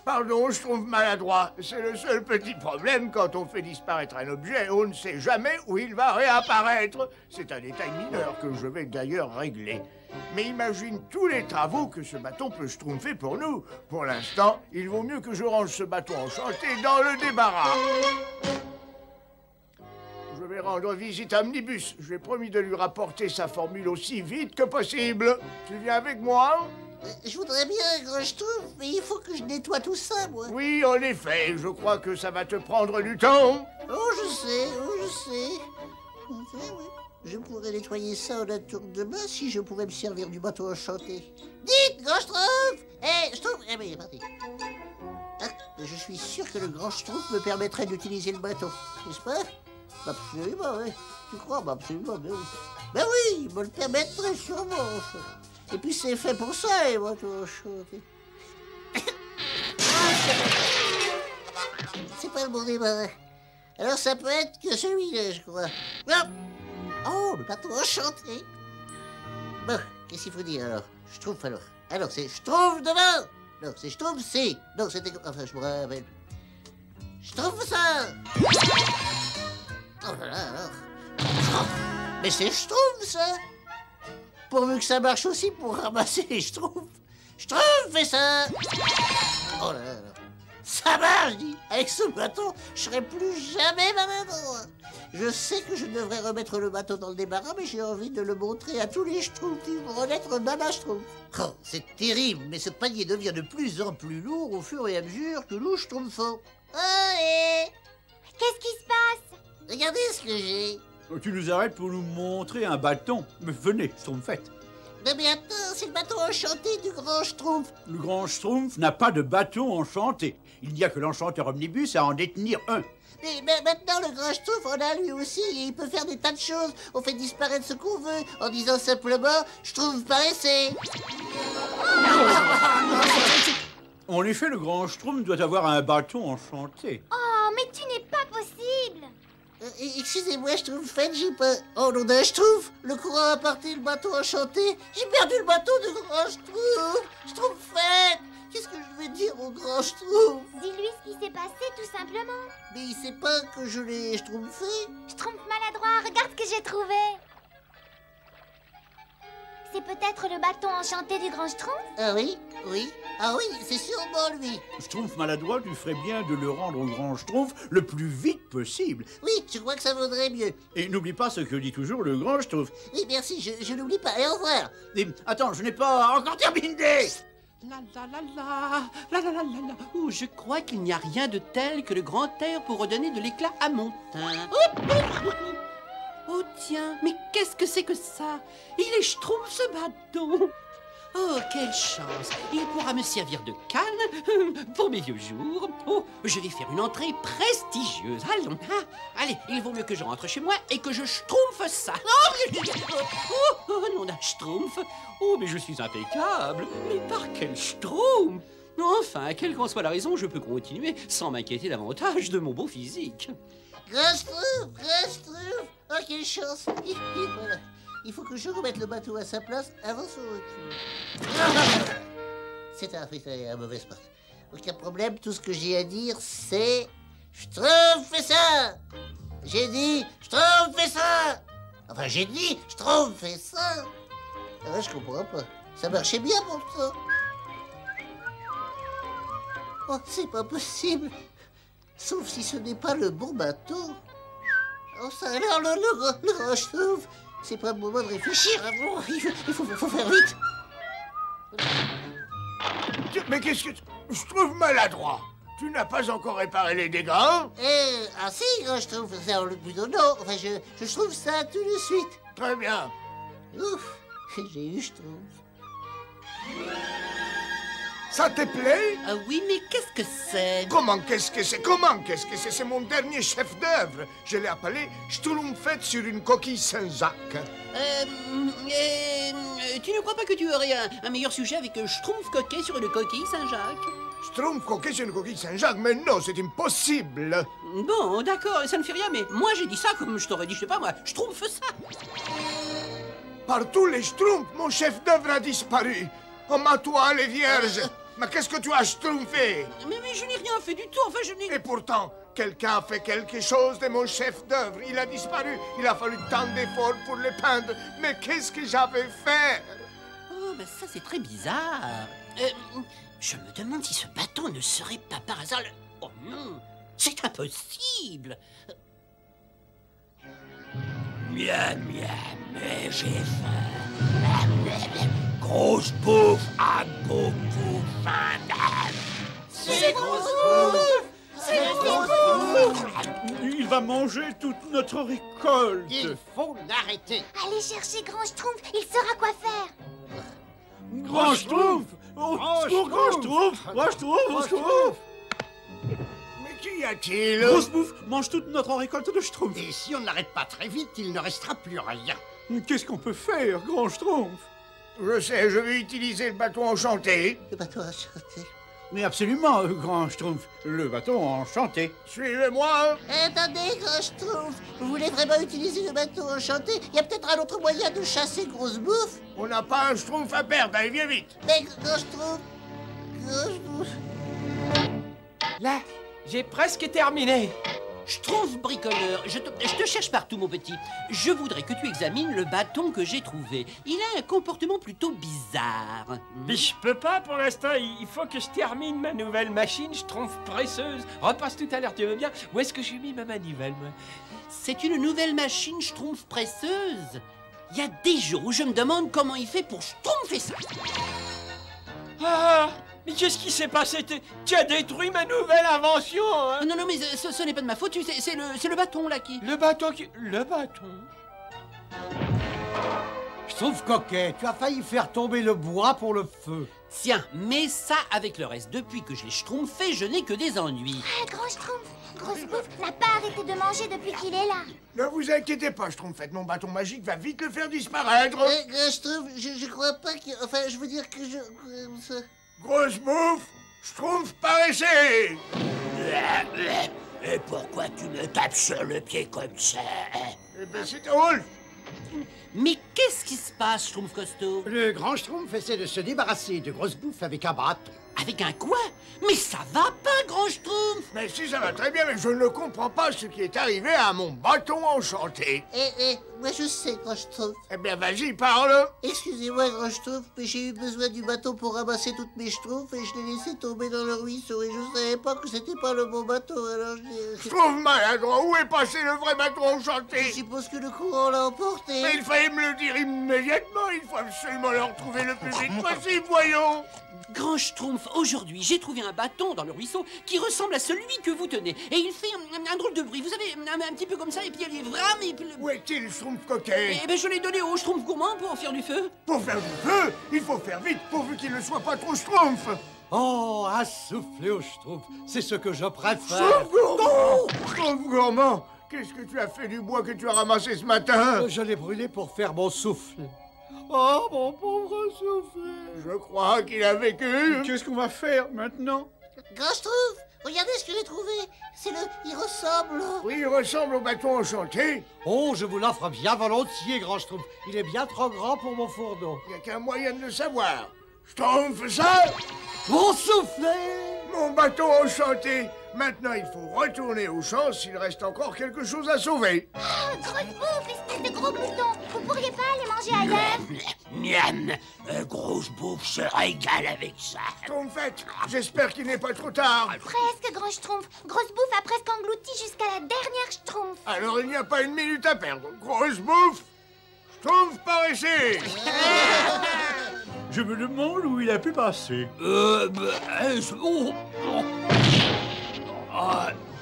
Pardon, je trouve maladroit. C'est le seul petit problème quand on fait disparaître un objet. On ne sait jamais où il va réapparaître. C'est un détail mineur que je vais d'ailleurs régler. Mais imagine tous les travaux que ce bâton peut schtroumpfer pour nous. Pour l'instant, il vaut mieux que je range ce bâton enchanté dans le débarras. Je vais rendre visite à Omnibus. J'ai promis de lui rapporter sa formule aussi vite que possible. Tu viens avec moi ? Je voudrais bien, grand Schtroumpf, mais il faut que je nettoie tout ça, moi. Oui, en effet, je crois que ça va te prendre du temps. Oh, je sais. Enfin, oui. Je pourrais nettoyer ça en un tour de main si je pouvais me servir du bâton enchanté. Dites, grand Schtroumpf! Schtroumpf! Eh bien, parti. Ah, je suis sûr que le grand Schtroumpf me permettrait d'utiliser le bâton, n'est-ce pas? Absolument, oui. Tu crois? Absolument, ben oui. Ben oui, il me le permettrait sûrement. Et puis c'est fait pour ça, les bâtons enchantés. C'est pas le bon débarras. Alors ça peut être que celui-là, je crois. Non. Oh, le bâton enchanté. Bon, qu'est-ce qu'il faut dire alors? Schtroumpf alors. Alors c'est Schtroumpf devant. Non, c'est Schtroumpf si. Non, c'était... Enfin, je me rappelle. Schtroumpf ça. Oh là là alors. Mais c'est Schtroumpf ça. Pourvu que ça marche aussi pour ramasser les Schtroumpfs. Schtroumpf, fais ça. Oh là là là. Ça marche, dis. Avec ce bâton, je serai plus jamais maladroit. Je sais que je devrais remettre le bâton dans le débarras, mais j'ai envie de le montrer à tous les Schtroumpfs qui vont renaître Nana Schtroumpf. Oh, c'est terrible, mais ce panier devient de plus en plus lourd au fur et à mesure que nous Schtroumpfons. Allez. Qu'est-ce qui se passe? Regardez ce que j'ai. Tu nous arrêtes pour nous montrer un bâton. Mais venez, Schtroumpfette. Non mais attends, c'est le bâton enchanté du grand Schtroumpf. Le grand Schtroumpf n'a pas de bâton enchanté. Il n'y a que l'enchanteur Omnibus à en détenir un. Mais maintenant, le grand Schtroumpf en a lui aussi, et il peut faire des tas de choses. On fait disparaître ce qu'on veut, en disant simplement « Schtroumpf par essai ». En effet, le grand Schtroumpf doit avoir un bâton enchanté. Oh, mais tu n'es pas possible. Excusez-moi, Schtroumpfette, j'ai pas... Oh non, d'un Schtroumpf, le courant a parti le bâton enchanté. J'ai perdu le bâton du grand Schtroumpf. Schtroumpfette, qu'est-ce que je vais dire au grand Schtroumpf? Dis-lui ce qui s'est passé, tout simplement. Mais il sait pas que je l'ai schtroumpfé. Schtroumpf maladroit, regarde ce que j'ai trouvé. C'est peut-être le bâton enchanté du grand Schtroumpf? Ah oui, oui. Ah oui, c'est sûrement lui. Schtroumpf maladroit, tu ferais bien de le rendre au grand Schtroumpf le plus vite possible. Oui, je crois que ça vaudrait mieux. Et n'oublie pas ce que dit toujours le grand Schtroumpf. Oui, merci, je n'oublie pas. Et au revoir. Et, attends, je n'ai pas encore terminé. Oh, je crois qu'il n'y a rien de tel que le grand air pour redonner de l'éclat à mon teint. Oh tiens, mais qu'est-ce que c'est que ça? Il est Schtroumpf ce bâton. Oh, quelle chance! Il pourra me servir de canne pour mes vieux jours. Oh, je vais faire une entrée prestigieuse. Allons, hein? Allez, il vaut mieux que je rentre chez moi et que je schtroumpfe ça. Oh, non, un schtroumpf. Oh, mais je suis impeccable. Mais par quel schtroumpf? Enfin, quelle qu'en soit la raison, je peux continuer sans m'inquiéter davantage de mon beau physique. Grand Schtroumpf! Oh, quelle chance! Voilà. Il faut que je remette le bateau à sa place avant son retour. C'est un mauvais sport. Aucun problème, tout ce que j'ai à dire, c'est... Schtroumpf, fais ça! J'ai dit, Schtroumpf, fais ça! Enfin, j'ai dit, Schtroumpf, fais ça! Ah, je comprends pas. Ça marchait bien pourtant. Oh, c'est pas possible. Sauf si ce n'est pas le bon bateau. Oh, ça a l'air le grand Schtroumpf. C'est pas le moment de réfléchir. Il faut faire vite. Mais qu'est-ce que... Je trouve maladroit. Tu n'as pas encore réparé les dégâts? Ah si, je trouve ça plutôt non. Enfin, je trouve ça tout de suite. Très bien. Ouf, j'ai eu, je trouve. Ça te plaît? Oui, mais qu'est-ce que c'est? Comment qu'est-ce que c'est? Comment qu'est-ce que c'est? C'est mon dernier chef-d'œuvre. Je l'ai appelé Schtroumpfette sur une coquille Saint-Jacques. Tu ne crois pas que tu aurais un meilleur sujet avec Schtroumpf coquet sur une coquille Saint-Jacques? Schtroumpf coquet sur une coquille Saint-Jacques? Mais non, c'est impossible. Bon, d'accord, ça ne fait rien, mais moi j'ai dit ça comme je t'aurais dit, je sais pas moi, Schtroumpf ça. Par tous les Schtroumpfs, mon chef-d'œuvre a disparu. Oh, ma toile est vierge. Mais qu'est-ce que tu as schtroumpfé? Mais je n'ai rien fait du tout, enfin je n'ai... Et pourtant, quelqu'un a fait quelque chose de mon chef-d'œuvre. Il a disparu. Il a fallu tant d'efforts pour le peindre. Mais qu'est-ce que j'avais fait? Oh, mais ça c'est très bizarre. Je me demande si ce bâton ne serait pas par hasard le... Oh non, c'est impossible. Miam, miam, j'ai faim. Grosse bouffe à beaucoup faim. C'est Grosse Bouffe! C'est Grosse Bouffe! Il va manger toute notre récolte. Il faut l'arrêter. Allez chercher Grand Schtroumpf, il saura quoi faire. Grand Schtroumpf! Grand Schtroumpf! Grand Schtroumpf! Mais qu'y a-t-il? Grosse Bouffe mange toute notre récolte de Schtroumpf. Et si on n'arrête pas très vite, il ne restera plus rien. Qu'est-ce qu'on peut faire, Grand Schtroumpf? Je sais, je vais utiliser le bâton enchanté. Le bateau enchanté. Mais absolument, Grand Schtroumpf. Le bâton enchanté. Suivez-moi. Attendez, Grand Schtroumpf. Vous voulez vraiment utiliser le bateau enchanté? Il y a peut-être un autre moyen de chasser Grosse Bouffe? On n'a pas un Schtroumpf à perdre, allez, viens vite. Mais Grand Schtroumpf... Grand Schtroumpf... Là, j'ai presque terminé. Schtroumpf bricoleur, je te cherche partout, mon petit. Je voudrais que tu examines le bâton que j'ai trouvé. Il a un comportement plutôt bizarre. Mais je peux pas pour l'instant, il faut que je termine ma nouvelle machine Schtroumpf presseuse. Repasse tout à l'heure, tu veux bien? Où est-ce que j'ai mis ma manivelle, moi? C'est une nouvelle machine Schtroumpf presseuse. Il y a des jours où je me demande comment il fait pour schtroumpfer ça. Ah! Mais qu'est-ce qui s'est passé? Tu as détruit ma nouvelle invention, hein? Non, mais ce n'est pas de ma faute, c'est le bâton, là, qui... Le bâton qui... Le bâton? Schtroumpf coquet, tu as failli faire tomber le bois pour le feu. Tiens, mais ça avec le reste. Depuis que je l'ai schtroumpfé, je n'ai que des ennuis. Ah, Grand Schtroumpf, Grosse Bouffe n'a pas arrêté de manger depuis qu'il est là. Ne vous inquiétez pas, Schtroumpfette, mon bâton magique va vite le faire disparaître. Grand Schtroumpf, je crois pas que... Enfin, je veux dire que je... Grosse Bouffe, Schtroumpf paraissez. Et pourquoi tu me tapes sur le pied comme ça? Eh ben, c'est drôle. Mais qu'est-ce qui se passe, Schtroumpf costaud? Le Grand Schtroumpf essaie de se débarrasser de Grosse Bouffe avec un bâton. Avec un quoi? Mais ça va pas, Grand Schtroumpf! Mais si, ça va très bien, mais je ne comprends pas ce qui est arrivé à mon bâton enchanté. Moi je sais, Grand Schtroumpf. Eh bien, vas-y, parle. Excusez-moi, Grand Schtroumpf, mais j'ai eu besoin du bâton pour ramasser toutes mes schtroumpfs et je l'ai laissé tomber dans le ruisseau et je savais pas que c'était pas le bon bateau, alors Je trouve maladroit. Où est passé le vrai bâton enchanté? Je suppose que le courant l'a emporté. Mais il fallait me le dire immédiatement. Il faut absolument le retrouver le plus vite possible, voyons. Grand Schtroumpf, aujourd'hui, j'ai trouvé un bâton dans le ruisseau qui ressemble à celui que vous tenez. Et il fait un drôle de bruit. Vous savez, un petit peu comme ça, et puis il est vraiment... Où est-il, Schtroumpf coquet? Eh ben, je l'ai donné au Schtroumpf gourmand pour faire du feu. Pour faire du feu, il faut faire vite, pourvu qu'il ne soit pas trop Schtroumpf. Oh, à souffler au Schtroumpf, c'est ce que je préfère. Schtroumpf gourmand! Schtroumpf gourmand, qu'est-ce que tu as fait du bois que tu as ramassé ce matin? Je l'ai brûlé pour faire mon souffle. Oh, mon pauvre souffle. Je crois qu'il a vécu. Qu'est-ce qu'on va faire maintenant? Grand Schtroumpf, regardez ce que j'ai trouvé. C'est le... Il ressemble... Oui, il ressemble au bâton enchanté. Oh, je vous l'offre bien volontiers, Grand Schtroumpf. Il est bien trop grand pour mon fourneau. Il n'y a qu'un moyen de le savoir. Schtroumpf, ça? Mon soufflet! Mon bâton enchanté. Maintenant, il faut retourner au champ s'il reste encore quelque chose à sauver. Ah, Grosse Bouffe, espèce de gros bouton. Vous pourriez pas aller manger ailleurs? Miam, Grosse Bouffe se régale avec ça. Schtroumpfette, j'espère qu'il n'est pas trop tard. Presque, Grand Schtroumpf. Grosse Bouffe a presque englouti jusqu'à la dernière Schtroumpf. Alors, il n'y a pas une minute à perdre. Grosse Bouffe, Schtroumpf par ici. Je me demande où il a pu passer.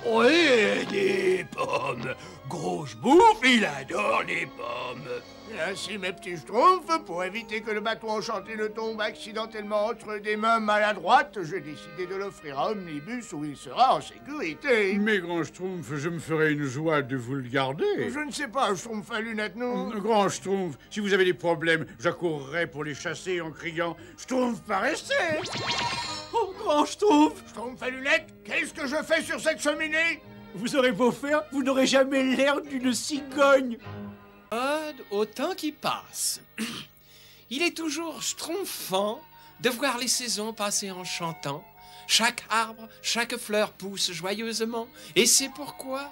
Oui, des pommes. Grosse bouffe, il adore les pommes. Et ainsi, mes petits schtroumpfs, pour éviter que le bâton enchanté ne tombe accidentellement entre des mains maladroites, j'ai décidé de l'offrir à Omnibus où il sera en sécurité. Mais grand Schtroumpf, je me ferais une joie de vous le garder. Je ne sais pas, Schtroumpf à lunettes, non? Grand Schtroumpf, si vous avez des problèmes, j'accourrai pour les chasser en criant « Schtroumpf, paraissez !» Oh, grand Schtroumpf! Schtroumpf à lunettes, qu'est-ce que je fais sur cette cheminée? Vous aurez beau faire, vous n'aurez jamais l'air d'une cigogne. Au temps qui passe. Il est toujours schtroumpfant de voir les saisons passer en chantant. Chaque arbre, chaque fleur pousse joyeusement. Et c'est pourquoi...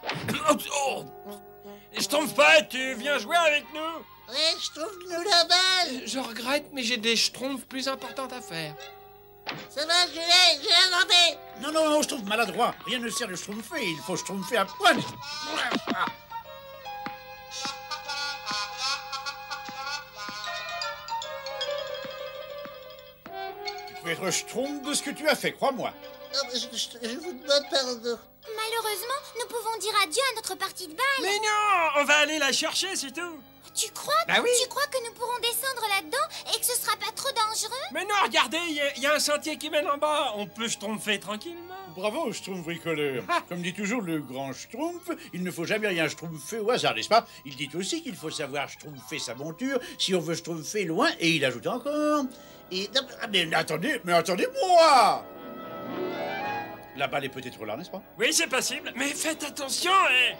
Schtroumpf, tu viens jouer avec nous? Ouais, Schtroumpf-nous la balle. Je regrette, mais j'ai des schtroumpfs plus importantes à faire. Ça va, je l'ai inventé. Non, non, non, Schtroumpf maladroit. Rien ne sert de schtroumpfer, il faut schtroumpfer à poil. Tu peux être schtroumpf de ce que tu as fait, crois-moi. Je vous demande pardon. Malheureusement, nous pouvons dire adieu à notre partie de balle. Mais non, on va aller la chercher, c'est tout. Tu crois? Bah oui. Tu crois que nous pourrons descendre là-dedans et que ce sera pas trop dangereux? Mais non, regardez, il y a un sentier qui mène en bas. On peut schtroumpfer tranquillement. Bravo, Schtroumpf bricoleur. Comme dit toujours le grand Schtroumpf, il ne faut jamais rien schtroumpfer au hasard, n'est-ce pas? Il dit aussi qu'il faut savoir schtroumpfer sa monture si on veut schtroumpfer loin, et il ajoute encore... Et... Mais attendez-moi! La balle est peut-être là, n'est-ce pas? Oui, c'est possible, mais faites attention, hein.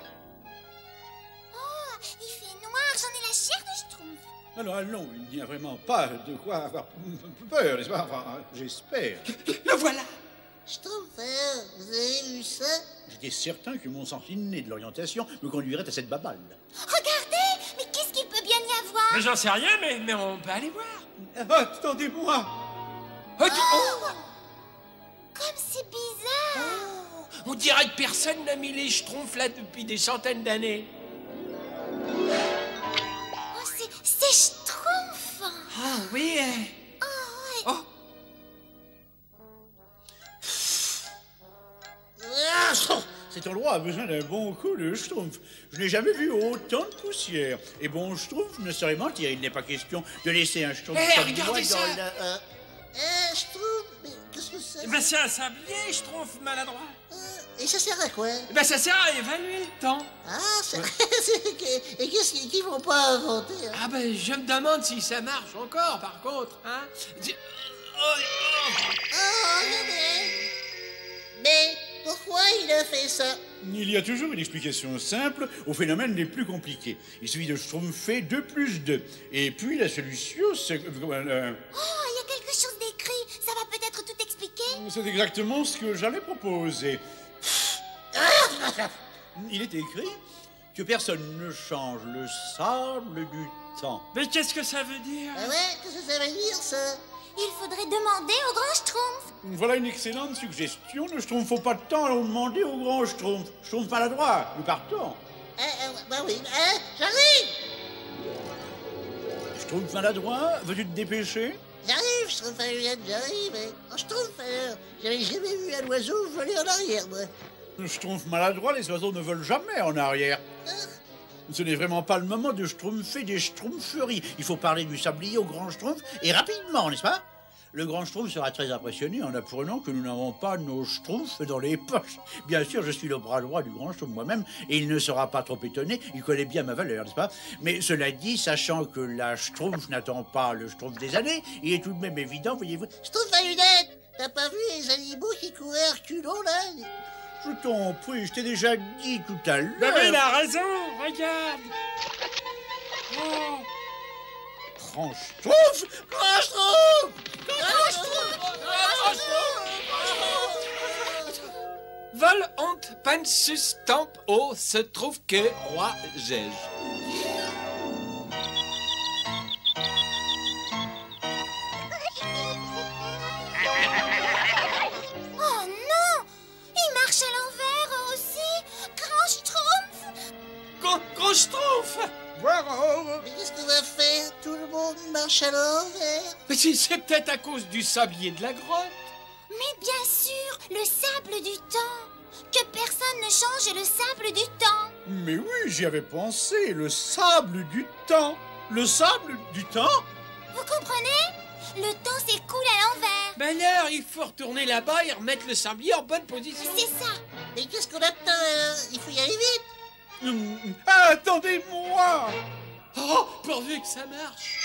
Oh, il fait noir, j'en ai la chair de Schtroumpf. Alors, allons, il n'y a vraiment pas de quoi avoir peur, n'est-ce pas? Enfin, j'espère. Le voilà. Schtroumpf, vous avez vu ça? J'étais certain que mon sens inné de l'orientation me conduirait à cette baballe. Regardez, mais qu'est-ce qu'il peut bien y avoir? Mais j'en sais rien, mais on peut aller voir. Attendez-moi! Oh, Comme c'est bizarre. on dirait que personne n'a mis les schtroumpfs là depuis des centaines d'années. Oh, c'est Schtroumpf. Ah oui. Oh, ouais. Oh. Cet endroit a besoin d'un bon coup de schtroumpf. Je n'ai jamais vu autant de poussière. Et bon schtroumpf ne saurait mentir. Il n'est pas question de laisser un schtroumpf comme moi regardez ça. dans la... Schtroumpf, mais qu'est-ce que c'est? Ben c'est un sablier, schtroumpf maladroit. Et ça sert à quoi? Ben ça sert à évaluer le temps. Ah, c'est... Et qu'est-ce qu'ils vont pas inventer? Hein? Ah ben je me demande si ça marche encore, par contre, hein. Mais pourquoi il a fait ça? Il y a toujours une explication simple aux phénomènes les plus compliqués. Il suffit de schtroumpfer 2 plus 2. Et puis la solution, c'est... Oh, il y a quelque chose d'écrit. Ça va peut-être tout expliquer. C'est exactement ce que j'allais proposer. Il est écrit que personne ne change le sable du temps. Mais qu'est-ce que ça veut dire? Ah ouais, qu'est-ce que ça veut dire, ça? Il faudrait demander au grand Schtroumpf. Voilà une excellente suggestion. Ne schtroumpfons pas de temps à demander au grand schtroumpf. Schtroumpf maladroit, nous partons. Bah oui, j'arrive. Schtroumpf maladroit, veux-tu te dépêcher? J'arrive, Schtroumpf à lunettes, j'arrive. Oh, Schtroumpf, alors, j'avais jamais vu un oiseau voler en arrière, moi. Schtroumpf maladroit, les oiseaux ne volent jamais en arrière. Ce n'est vraiment pas le moment de schtroumpfer des schtroumpferie. Il faut parler du sablier au grand schtroumpf, et rapidement, n'est-ce pas? Le grand schtroumpf sera très impressionné en apprenant que nous n'avons pas nos schtroumpfs dans les poches. Bien sûr, je suis le bras droit du grand schtroumpf moi-même, et il ne sera pas trop étonné, il connaît bien ma valeur, n'est-ce pas? Mais cela dit, sachant que la schtroumpf n'attend pas le schtroumpf des années, il est tout de même évident, voyez-vous... Schtroumpf à lunettes, t'as pas vu les animaux qui couraient à reculons, là? Je t'en prie, je t'ai déjà dit tout à l'heure... Mais il a raison, regarde. Oh. Grand schtroumpf! Grand Schtroumpf! Vol ont pensus temp o se trouve que roi Gège. Oh non! Il marche à l'envers aussi! Grand Schtroumpf! Grand Schtroumpf! Voir. Mais qu'est-ce qu'on va faire? Tout le monde marche à l'envers. Mais c'est peut-être à cause du sablier de la grotte. Mais bien sûr, le sable du temps. Que personne ne change le sable du temps. Mais oui, j'y avais pensé, le sable du temps. Le sable du temps? Vous comprenez? Le temps s'écoule à l'envers. Ben alors, il faut retourner là-bas et remettre le sablier en bonne position. C'est ça. Mais qu'est-ce qu'on attend alors? Il faut y aller vite. Attendez-moi! Oh, pourvu que ça marche.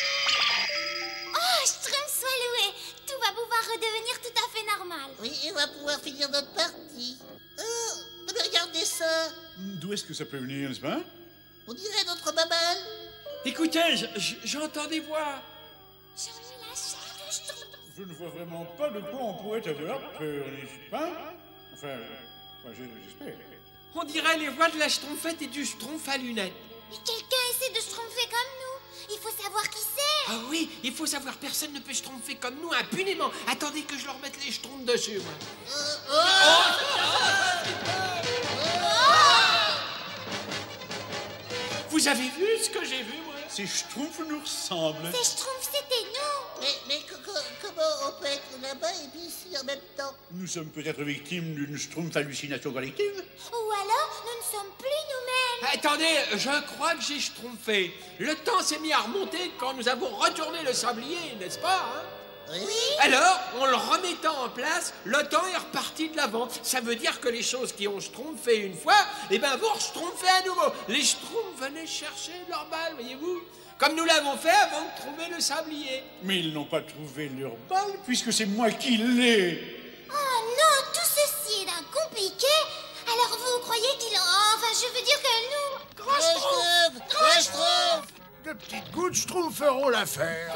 Oh, Schtroumpf soit loué. Tout va pouvoir redevenir tout à fait normal. Oui, et on va pouvoir finir notre partie. Oh, mais regardez ça. D'où est-ce que ça peut venir, n'est-ce pas? On dirait notre maman. Écoutez, j'entends des voix. Je veux la chair de Schtroumpf. Je ne vois vraiment pas de quoi on pourrait avoir peur, n'est-ce pas? Enfin, j'espère. On dirait les voix de la Schtroumpfette et du Schtroumpf à lunettes. Mais quelqu'un essaie de Schtroumpfer comme nous. Il faut savoir qui c'est. Ah oui, il faut savoir, personne ne peut Schtroumpfer comme nous impunément. Attendez que je leur mette les Schtroumpfs dessus, moi. Vous avez vu ce que j'ai vu, moi? Ces Schtroumpfs nous ressemblent. Ces Schtroumpfs, c'était nous. Mais comment on peut être là-bas et puis ici en même temps? Nous sommes peut-être victimes d'une Schtroumpf hallucination collective. Ou alors, nous ne sommes plus nous-mêmes. Attendez, je crois que j'ai Schtroumpfé. Le temps s'est mis à remonter quand nous avons retourné le sablier, n'est-ce pas, hein? Oui. Alors, en le remettant en place, le temps est reparti de l'avant. Ça veut dire que les choses qui ont Schtroumpfé une fois, eh ben, vont Schtroumpfer à nouveau. Les Schtroumpfs venaient chercher leur balle, voyez-vous? Comme nous l'avons fait avant de trouver le sablier. Mais ils n'ont pas trouvé leur balle, puisque c'est moi qui l'ai. Oh non, tout ceci est d'un compliqué. Alors vous croyez qu'il... Enfin, je veux dire que nous... Grand Schtroumpf! Grand Schtroumpf! De petites gouttes Schtroumpferont l'affaire.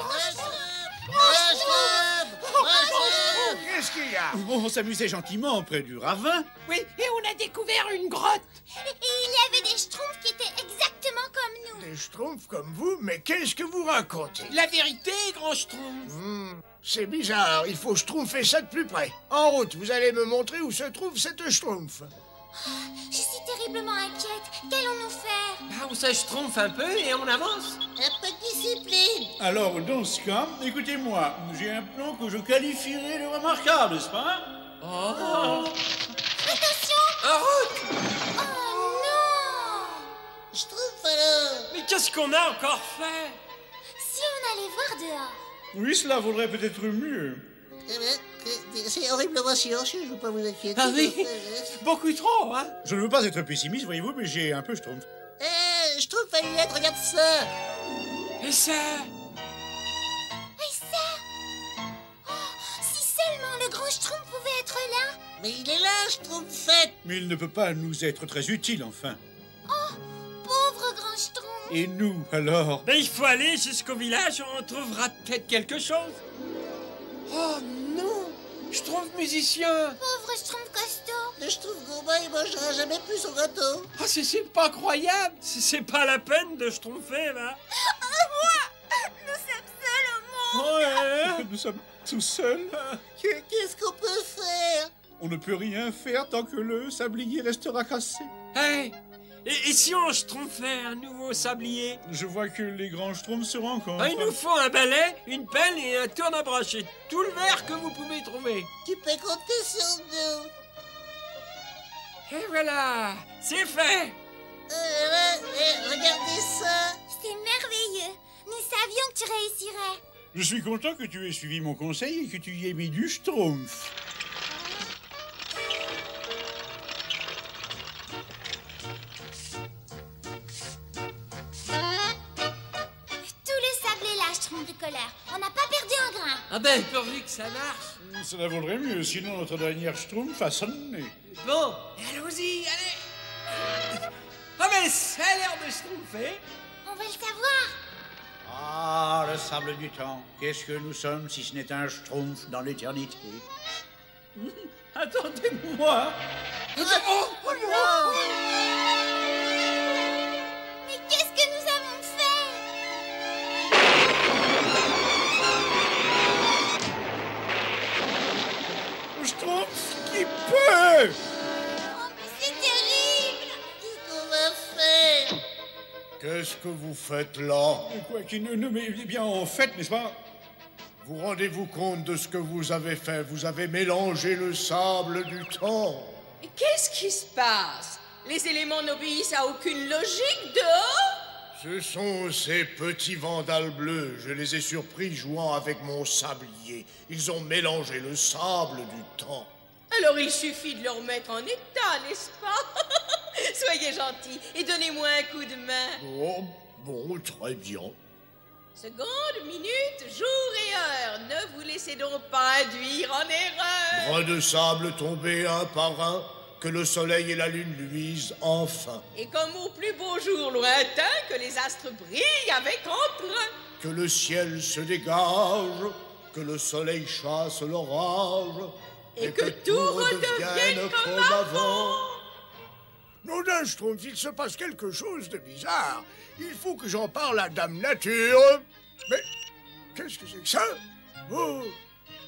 Qu'est-ce qu'il y a? On s'amusait gentiment près du ravin. Oui, et on a découvert une grotte. Et il y avait des Schtroumpfs qui étaient exactement comme nous. Des Schtroumpfs comme vous? Mais qu'est-ce que vous racontez? La vérité, grand Schtroumpf. C'est bizarre, il faut Schtroumpfer ça de plus près. En route, vous allez me montrer où se trouve cette Schtroumpf. Je suis terriblement inquiète. Qu'allons-nous faire? Ah, on se Schtroumpf un peu et on avance. Un peu de discipline. Alors, dans ce cas, écoutez-moi, j'ai un plan que je qualifierais de remarquable, n'est-ce pas? Oh. Attention! En route! Oh non! Schtroumpf alors. Mais qu'est-ce qu'on a encore fait? Si on allait voir dehors. Oui, cela vaudrait peut-être mieux. Eh ben, c'est horriblement silencieux, je ne veux pas vous inquiéter. Ah oui, beaucoup trop, hein? Je ne veux pas être pessimiste, voyez-vous, mais j'ai un peu Schtroumpf. Schtroumpf à lunettes, regarde ça. Et ça? Et ça? Oh, si seulement le grand Schtroumpf pouvait être là. Mais il est là, Schtroumpfette. Mais il ne peut pas nous être très utile, enfin. Oh, pauvre grand Schtroumpf. Et nous, alors? Ben, il faut aller jusqu'au village, on trouvera peut-être quelque chose. Oh non! Schtroumpf musicien! Pauvre Schtroumpf costaud. Le Schtroumpf gourmand, il mangera jamais plus son gâteau. Oh, c'est pas croyable! C'est pas la peine de Schtroumpfer, là! Nous sommes seuls au monde. Ouais, nous sommes tout seuls. Qu'est-ce qu'on peut faire? On ne peut rien faire tant que le sablier restera cassé. Hey! Et si on Schtroumpfait un nouveau sablier? Je vois que les grands Schtroumpfs se rencontrent. Ah, il nous faut un balai, une pelle et un tourne à brocher. Tout le verre que vous pouvez trouver. Tu peux compter sur nous. Et voilà, c'est fait. Regardez ça. C'est merveilleux. Nous savions que tu réussirais. Je suis content que tu aies suivi mon conseil et que tu y aies mis du Schtroumpf. On n'a pas perdu un grain. Ah ben, pourvu que ça marche. Cela vaudrait mieux, sinon notre dernière Schtroumpf a sonné. Bon, allons-y, allez. Ah ben, ça a l'air de Schtroumpfer. On va le savoir. Ah, le sable du temps. Qu'est-ce que nous sommes si ce n'est un Schtroumpf dans l'éternité? Attendez-moi. Mais qu'est-ce que nous avons fait? Schtroumpf qui peut. Oh, mais c'est terrible. Qu'est-ce qu'on va faire? Qu'est-ce que vous faites là? Quoi qu'il ne mais bien en fait, n'est-ce pas? Vous rendez-vous compte de ce que vous avez fait? Vous avez mélangé le sable du temps. Et qu'est-ce qui se passe? Les éléments n'obéissent à aucune logique dehors? Ce sont ces petits vandales bleus. Je les ai surpris jouant avec mon sablier. Ils ont mélangé le sable du temps. Alors il suffit de le remettre en état, n'est-ce pas? Soyez gentil et donnez-moi un coup de main. Oh, bon, très bien. Seconde, minute, jour et heure. Ne vous laissez donc pas induire en erreur. Grains de sable tombés un par un, que le soleil et la lune luisent enfin. Et comme au plus beau jour lointain, que les astres brillent avec entrain. Que le ciel se dégage, que le soleil chasse l'orage. Et que tout redevienne comme avant. Non, je trouve qu'il se passe quelque chose de bizarre. Il faut que j'en parle à Dame Nature. Mais qu'est-ce que c'est que ça? Oh,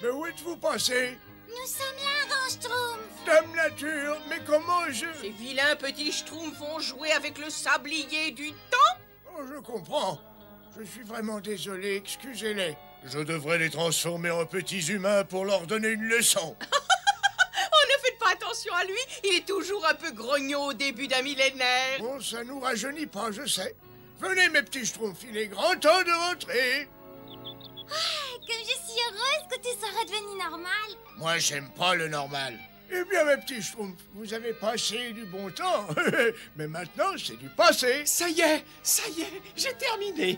mais où êtes-vous passé? Nous sommes là, grand Schtroumpf. Dame Nature, mais comment je... Ces vilains petits Schtroumpfs vont jouer avec le sablier du temps? Oh, je comprends. Je suis vraiment désolé, excusez-les. Je devrais les transformer en petits humains pour leur donner une leçon. Oh, ne faites pas attention à lui. Il est toujours un peu grognon au début d'un millénaire. Bon, ça nous rajeunit pas, je sais. Venez, mes petits Schtroumpfs, il est grand temps de rentrer. Ah, comme je suis heureuse que tout soit redevenu normal. Moi, j'aime pas le normal. Eh bien, mes petits Schtroumpfs, vous avez passé du bon temps. Mais maintenant, c'est du passé. Ça y est, j'ai terminé.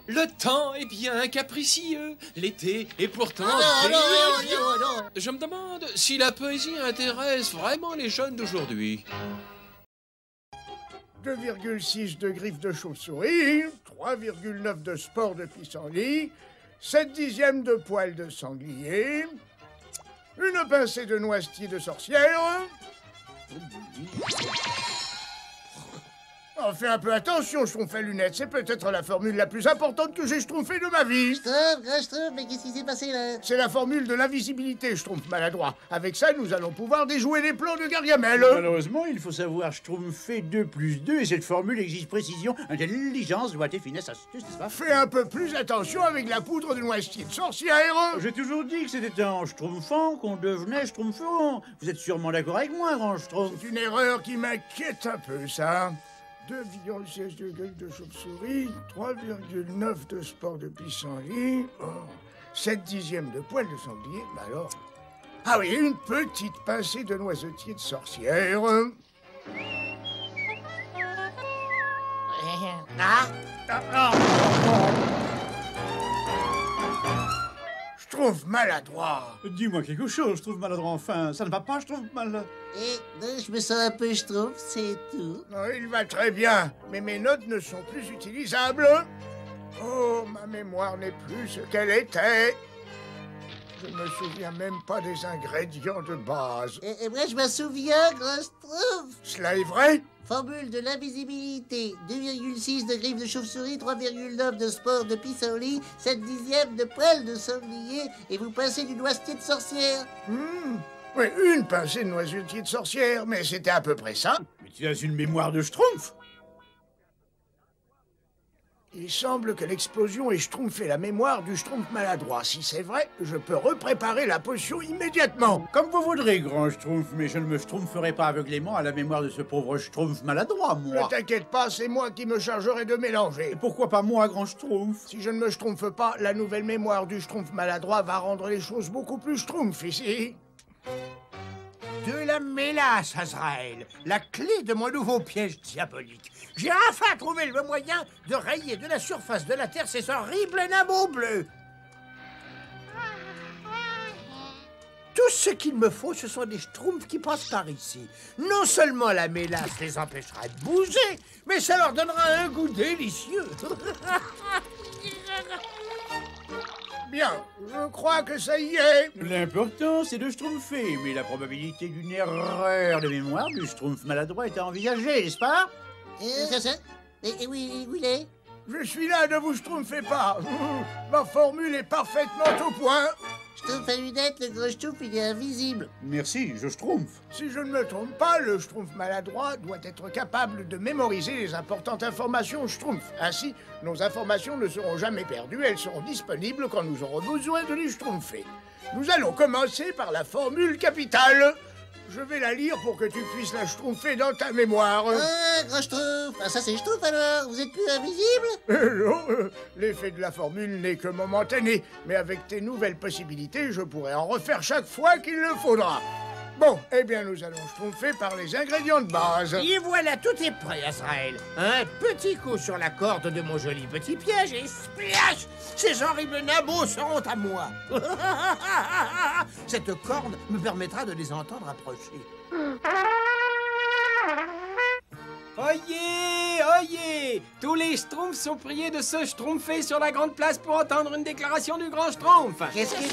Le temps est bien capricieux. L'été est pourtant... non. Je me demande si la poésie intéresse vraiment les jeunes d'aujourd'hui. 2,6 de griffes de chauve-souris, 3,9 de spores de pissenlit, 7 dixièmes de poils de sanglier, une pincée de noisetier de sorcière. Oh, fais un peu attention, Schtroumpf à lunettes. C'est peut-être la formule la plus importante que j'ai schtroumpfée de ma vie. Schtroumpf, mais qu'est-ce qui s'est passé là? C'est la formule de l'invisibilité, Schtroumpf maladroit. Avec ça, nous allons pouvoir déjouer les plans de Gargamel. Malheureusement, il faut savoir schtroumpfer 2 plus 2 et cette formule exige précision, intelligence, doigté, finesse, astuce, n'est-ce pas? Fais un peu plus attention avec la poudre de noisetier de sorcière. J'ai toujours dit que c'était en schtroumpfant qu'on devenait schtroumpferon. Vous êtes sûrement d'accord avec moi, grand Schtroumpf? C'est une erreur qui m'inquiète un peu, ça. 2,16 de gueule de chauve-souris, 3,9 de spores de pissenlit, 7 dixièmes de poils de sanglier, mais alors... Ah oui, une petite pincée de noisetier de sorcière. Schtroumpf maladroit. Dis-moi quelque chose, je trouve maladroit enfin. Ça ne va pas, je trouve mal. Je me sens un peu Schtroumpf, c'est tout. Oh, il va très bien, mais mes notes ne sont plus utilisables. Oh, ma mémoire n'est plus ce qu'elle était. Je ne me souviens même pas des ingrédients de base. Et moi, je me souviens, grand Schtroumpf. Cela est vrai? Formule de l'invisibilité, 2,6 de griffes de chauve-souris, 3,9 de spores de pissenlit, 7 dixièmes de poils de sanglier, et vous pincez du noisetier de sorcière. Oui, une pincée de noisetier de sorcière, mais c'était à peu près ça. Mais tu as une mémoire de Schtroumpf. Il semble que l'explosion ait schtroumpfé la mémoire du Schtroumpf maladroit. Si c'est vrai, je peux repréparer la potion immédiatement. Comme vous voudrez, grand Schtroumpf, mais je ne me schtroumpferai pas aveuglément à la mémoire de ce pauvre Schtroumpf maladroit, moi. Ne t'inquiète pas, c'est moi qui me chargerai de mélanger. Et pourquoi pas moi, grand Schtroumpf? Si je ne me schtroumpfe pas, la nouvelle mémoire du Schtroumpf maladroit va rendre les choses beaucoup plus schtroumpf ici. De la mélasse, Azraël, la clé de mon nouveau piège diabolique. J'ai enfin trouvé le moyen de rayer de la surface de la Terre ces horribles nameaux bleus. Tout ce qu'il me faut, ce sont des schtroumpfs qui passent par ici. Non seulement la mélasse les empêchera de bouger, mais ça leur donnera un goût délicieux. Bien, je crois que ça y est. L'important, c'est de schtroumpfer, mais la probabilité d'une erreur de mémoire du Schtroumpf maladroit est à envisager, n'est-ce pas? Et où il est? Je suis là, ne vous schtroumpfez pas. Ma formule est parfaitement au point. Schtroumpf à lunettes, le gros Schtroumpf, il est invisible. Merci, je schtroumpf. Si je ne me trompe pas, le Schtroumpf maladroit doit être capable de mémoriser les importantes informations Schtroumpf. Ainsi, nos informations ne seront jamais perdues, elles seront disponibles quand nous aurons besoin de les schtroumpfer. Nous allons commencer par la formule capitale. Je vais la lire pour que tu puisses la schtroumpfer dans ta mémoire. Ah, gros Schtroumpf. Ah, ça c'est Schtroumpf alors. Vous êtes plus invisible? Non, l'effet de la formule n'est que momentané. Mais avec tes nouvelles possibilités, je pourrai en refaire chaque fois qu'il le faudra. Bon, eh bien, nous allons schtroumpfer par les ingrédients de base. Et voilà, tout est prêt, Azraël. Un petit coup sur la corde de mon joli petit piège et splash! Ces horribles nabots seront à moi. Cette corde me permettra de les entendre approcher. Oyez, oyez! Tous les Schtroumpfs sont priés de se schtroumpfer sur la grande place pour entendre une déclaration du grand Schtroumpf. Qu'est-ce qu'il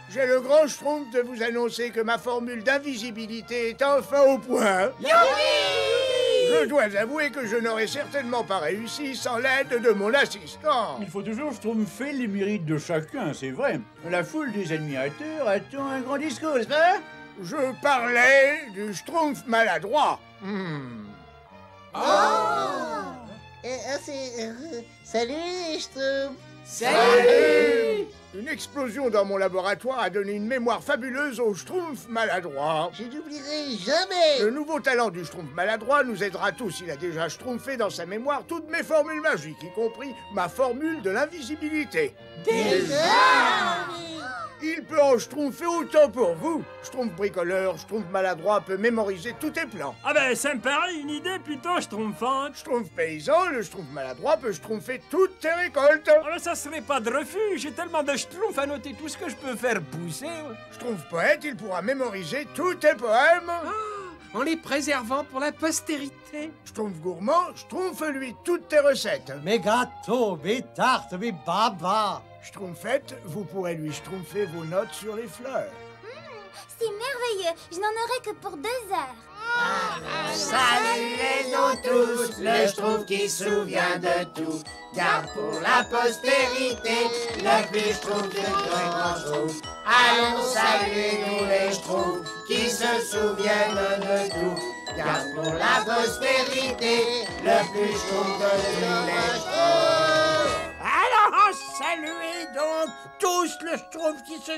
J'ai le grand Schtroumpf de vous annoncer que ma formule d'invisibilité est enfin au point. Je dois avouer que je n'aurais certainement pas réussi sans l'aide de mon assistant. Il faut toujours schtroumpfer les mérites de chacun, c'est vrai. La foule des admirateurs attend un grand discours, n'est-ce pas? Je parlais du Schtroumpf maladroit. Salut, Schtroumpf. Salut! Une explosion dans mon laboratoire a donné une mémoire fabuleuse au Schtroumpf maladroit. Je n'oublierai jamais. Le nouveau talent du Schtroumpf maladroit nous aidera tous. Il a déjà schtroumpfé dans sa mémoire toutes mes formules magiques, y compris ma formule de l'invisibilité. Il peut en schtroumpfer autant pour vous. Schtroumpf bricoleur, Schtroumpf maladroit peut mémoriser tous tes plans. Ah ben, ça me paraît une idée plutôt schtroumpfante. Schtroumpf paysan, le Schtroumpf maladroit peut schtroumpfer toutes tes récoltes. Ah ben, ça serait pas de refus. J'ai tellement de schtroumpf à noter tout ce que je peux faire pousser. Schtroumpf poète, il pourra mémoriser tous tes poèmes. En les préservant pour la postérité. Schtroumpf gourmand, schtroumpfe-lui toutes tes recettes. Mes gâteaux, mes tartes, mes babas. Schtroumpfette, vous pourrez lui schtroumpfer vos notes sur les fleurs. C'est merveilleux. Je n'en aurai que pour 2 heures. Saluez-nous tous, le Schtroumpf qui se souvient de tout. Garde pour la postérité le plus Schtroumpf de grand Schtroumpf. Allons saluer nous les Schtroumpfs qui se souviennent de tout. Garde pour la postérité le plus Schtroumpf de tous les Schtroumpfs. Alors, saluez donc tous le Schtroumpf qui se...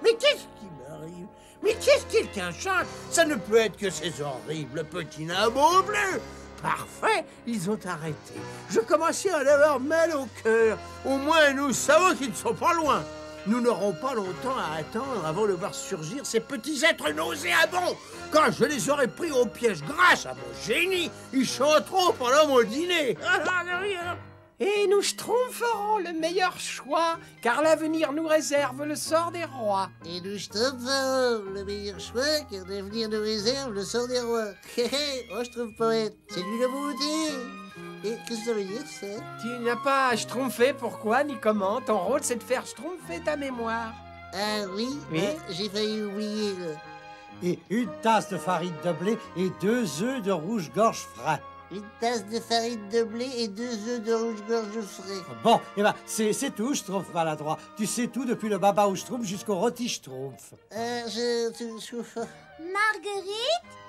Mais qu'est-ce qui m'arrive? Mais qu'est-ce qu'il qu'un chante? Ça ne peut être que ces horribles petits nabots bleus. Parfait, ils ont arrêté. Je commençais à en avoir mal au cœur. Au moins, nous savons qu'ils ne sont pas loin. Nous n'aurons pas longtemps à attendre avant de voir surgir ces petits êtres nauséabonds. Quand je les aurai pris au piège grâce à mon génie, ils chanteront pendant mon dîner. Et nous schtroumpferons le meilleur choix, car l'avenir nous réserve le sort des rois. Et nous schtroumpferons le meilleur choix, car l'avenir nous réserve le sort des rois. Oh, Schtroumpf poète, c'est du nouveauté. Et qu'est-ce que ça veut dire, ça? Tu n'as pas à schtroumpfer pourquoi ni comment. Ton rôle, c'est de faire schtroumpfer ta mémoire. Ah oui? J'ai failli oublier, là. Et une tasse de farine de blé et 2 œufs de rouge-gorge frais. Une tasse de farine de blé et 2 œufs de rouge-gorge frais. Bon, eh ben, c'est tout, Schtroumpf maladroit. Tu sais tout depuis le baba au Schtroumpf jusqu'au rôti Schtroumpf. Marguerite,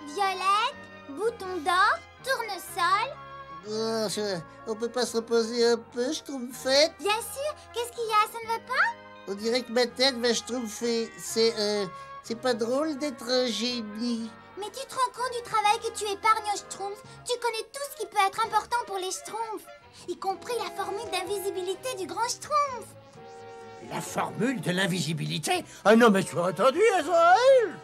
violette, bouton d'or, tournesol. On peut pas se reposer un peu, Schtroumpfette? Bien sûr. Qu'est-ce qu'il y a? Ça ne va pas? On dirait que ma tête va schtroumpfer. C'est pas drôle d'être un génie. Mais tu te rends compte du travail que tu épargnes aux Schtroumpfs? Tu connais tout ce qui peut être important pour les Schtroumpfs, y compris la formule d'invisibilité du grand Schtroumpf. La formule de l'invisibilité? Ah non, mais tu as entendu, Azraël?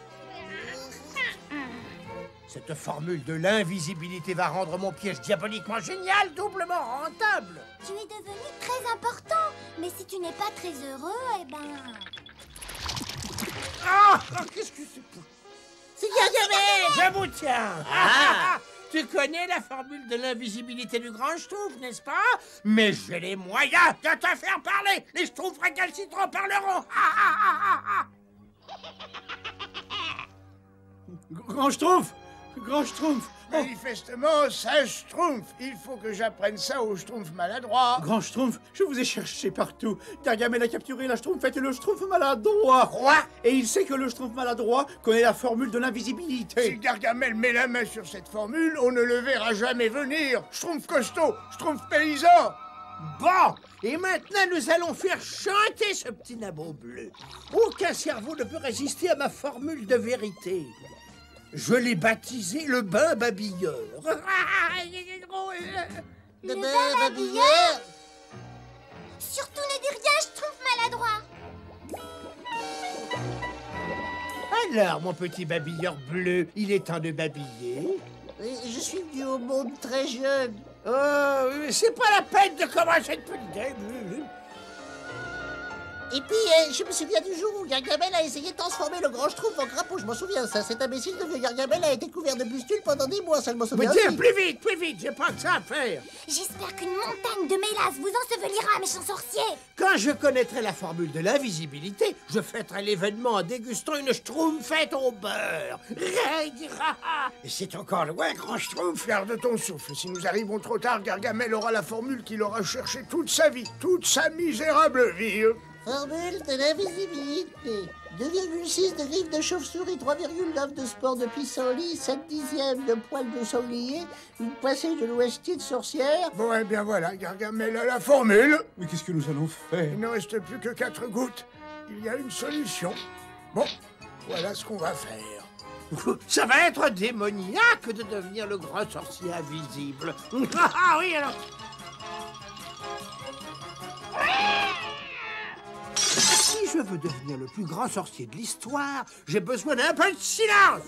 Cette formule de l'invisibilité va rendre mon piège diaboliquement génial, doublement rentable. Tu es devenu très important, mais si tu n'es pas très heureux, eh ben... Qu'est-ce que c'est pour... C'est Gargamel! Je vous tiens! Tu connais la formule de l'invisibilité du grand Schtroumpf, n'est-ce pas? Mais j'ai les moyens de te faire parler! Les Schtroumpfs récalcitrants parleront! Grand Schtroumpf! Grand Schtroumpf. Manifestement, ça Schtroumpf. Il faut que j'apprenne ça au Schtroumpf maladroit. Grand Schtroumpf, je vous ai cherché partout. Gargamel a capturé la Schtroumpfette et le Schtroumpf maladroit. Quoi? Et il sait que le Schtroumpf maladroit connaît la formule de l'invisibilité. Si Gargamel met la main sur cette formule, on ne le verra jamais venir. Schtroumpf costaud, Schtroumpf paysan. Bon, et maintenant nous allons faire chanter ce petit nabot bleu. Aucun cerveau ne peut résister à ma formule de vérité. Je l'ai baptisé le bain babilleur. Le bain babilleur? Surtout ne dis rien, Schtroumpf maladroit. Alors, mon petit babilleur bleu, il est temps de babiller. Je suis venu au monde très jeune. Oh, c'est pas la peine de commencer depuis le début. Et puis, je me souviens du jour où Gargamel a essayé de transformer le grand Schtroumpf en crapaud. Je m'en souviens, ça. Cet imbécile de vieux Gargamel a été couvert de pustules pendant des mois, ça je m'en souviens. Mais dis, plus vite, j'ai pas que ça à faire. J'espère qu'une montagne de mélasse vous ensevelira, méchant sorcier. Quand je connaîtrai la formule de l'invisibilité, je fêterai l'événement en dégustant une Schtroumpfette au beurre. Et c'est encore loin, Grand Schtroumpf. Garde ton souffle. Si nous arrivons trop tard, Gargamel aura la formule qu'il aura cherchée toute sa vie, toute sa misérable vie. Formule de l'invisibilité. 2,6 de griffes de chauve-souris, 3,9 de spores de pissenlit, 7 dixièmes de poils de sanglier, une poissée de l'ouestier de sorcière. Bon, eh bien voilà, Gargamel a la formule. Mais qu'est-ce que nous allons faire? Il ne reste plus que 4 gouttes. Il y a une solution. Bon, voilà ce qu'on va faire. Ça va être démoniaque de devenir le grand sorcier invisible. Ah oui, alors... Si je veux devenir le plus grand sorcier de l'histoire, j'ai besoin d'un peu de silence.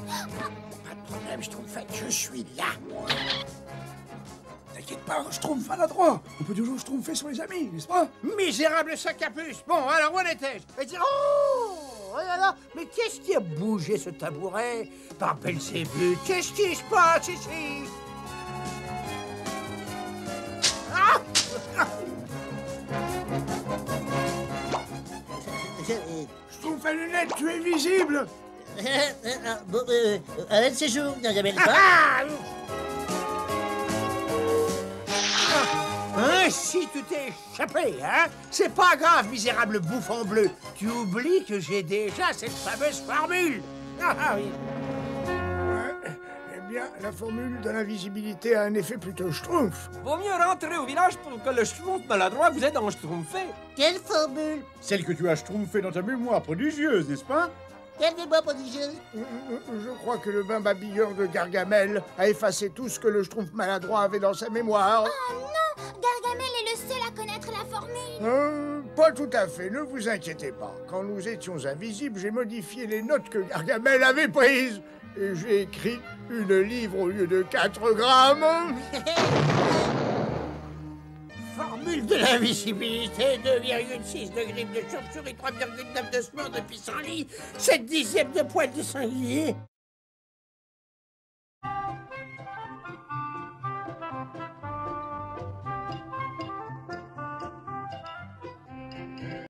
Pas de problème, Schtroumpfette, je suis là. T'inquiète pas, Schtroumpf maladroit. On peut toujours Schtroumpfer sur les amis, n'est-ce pas? Misérable sac à puce. Bon, alors où en étais-je? Oh là là, mais qu'est-ce qui a bougé ce tabouret? Par Belzébuth, qu'est-ce qui se passe ici? Ah! Schtroumpf à lunettes, tu es visible. Un de ces jours, Gargamel. Si tu t'es échappé, hein? C'est pas grave, misérable bouffon bleu. Tu oublies que j'ai déjà cette fameuse formule. Ah oui. Eh bien, la formule de l'invisibilité a un effet plutôt Schtroumpf. Vaut mieux rentrer au village pour que le Schtroumpf maladroit vous aide à en schtroumpfer. Quelle formule? Celle que tu as schtroumpfée dans ta mémoire prodigieuse, n'est-ce pas? Quelle mémoire prodigieuse? Je crois que le bain babilleur de Gargamel a effacé tout ce que le Schtroumpf maladroit avait dans sa mémoire. Oh non! Gargamel est le seul à connaître la formule. Pas tout à fait, ne vous inquiétez pas. Quand nous étions invisibles, j'ai modifié les notes que Gargamel avait prises. Et j'ai écrit une livre au lieu de 4 grammes. Formule de l'invisibilité, 2,6 de griffes de chauve-souris, 3,9 de spores de pissenlit, 7 dixièmes de poils de sanglier.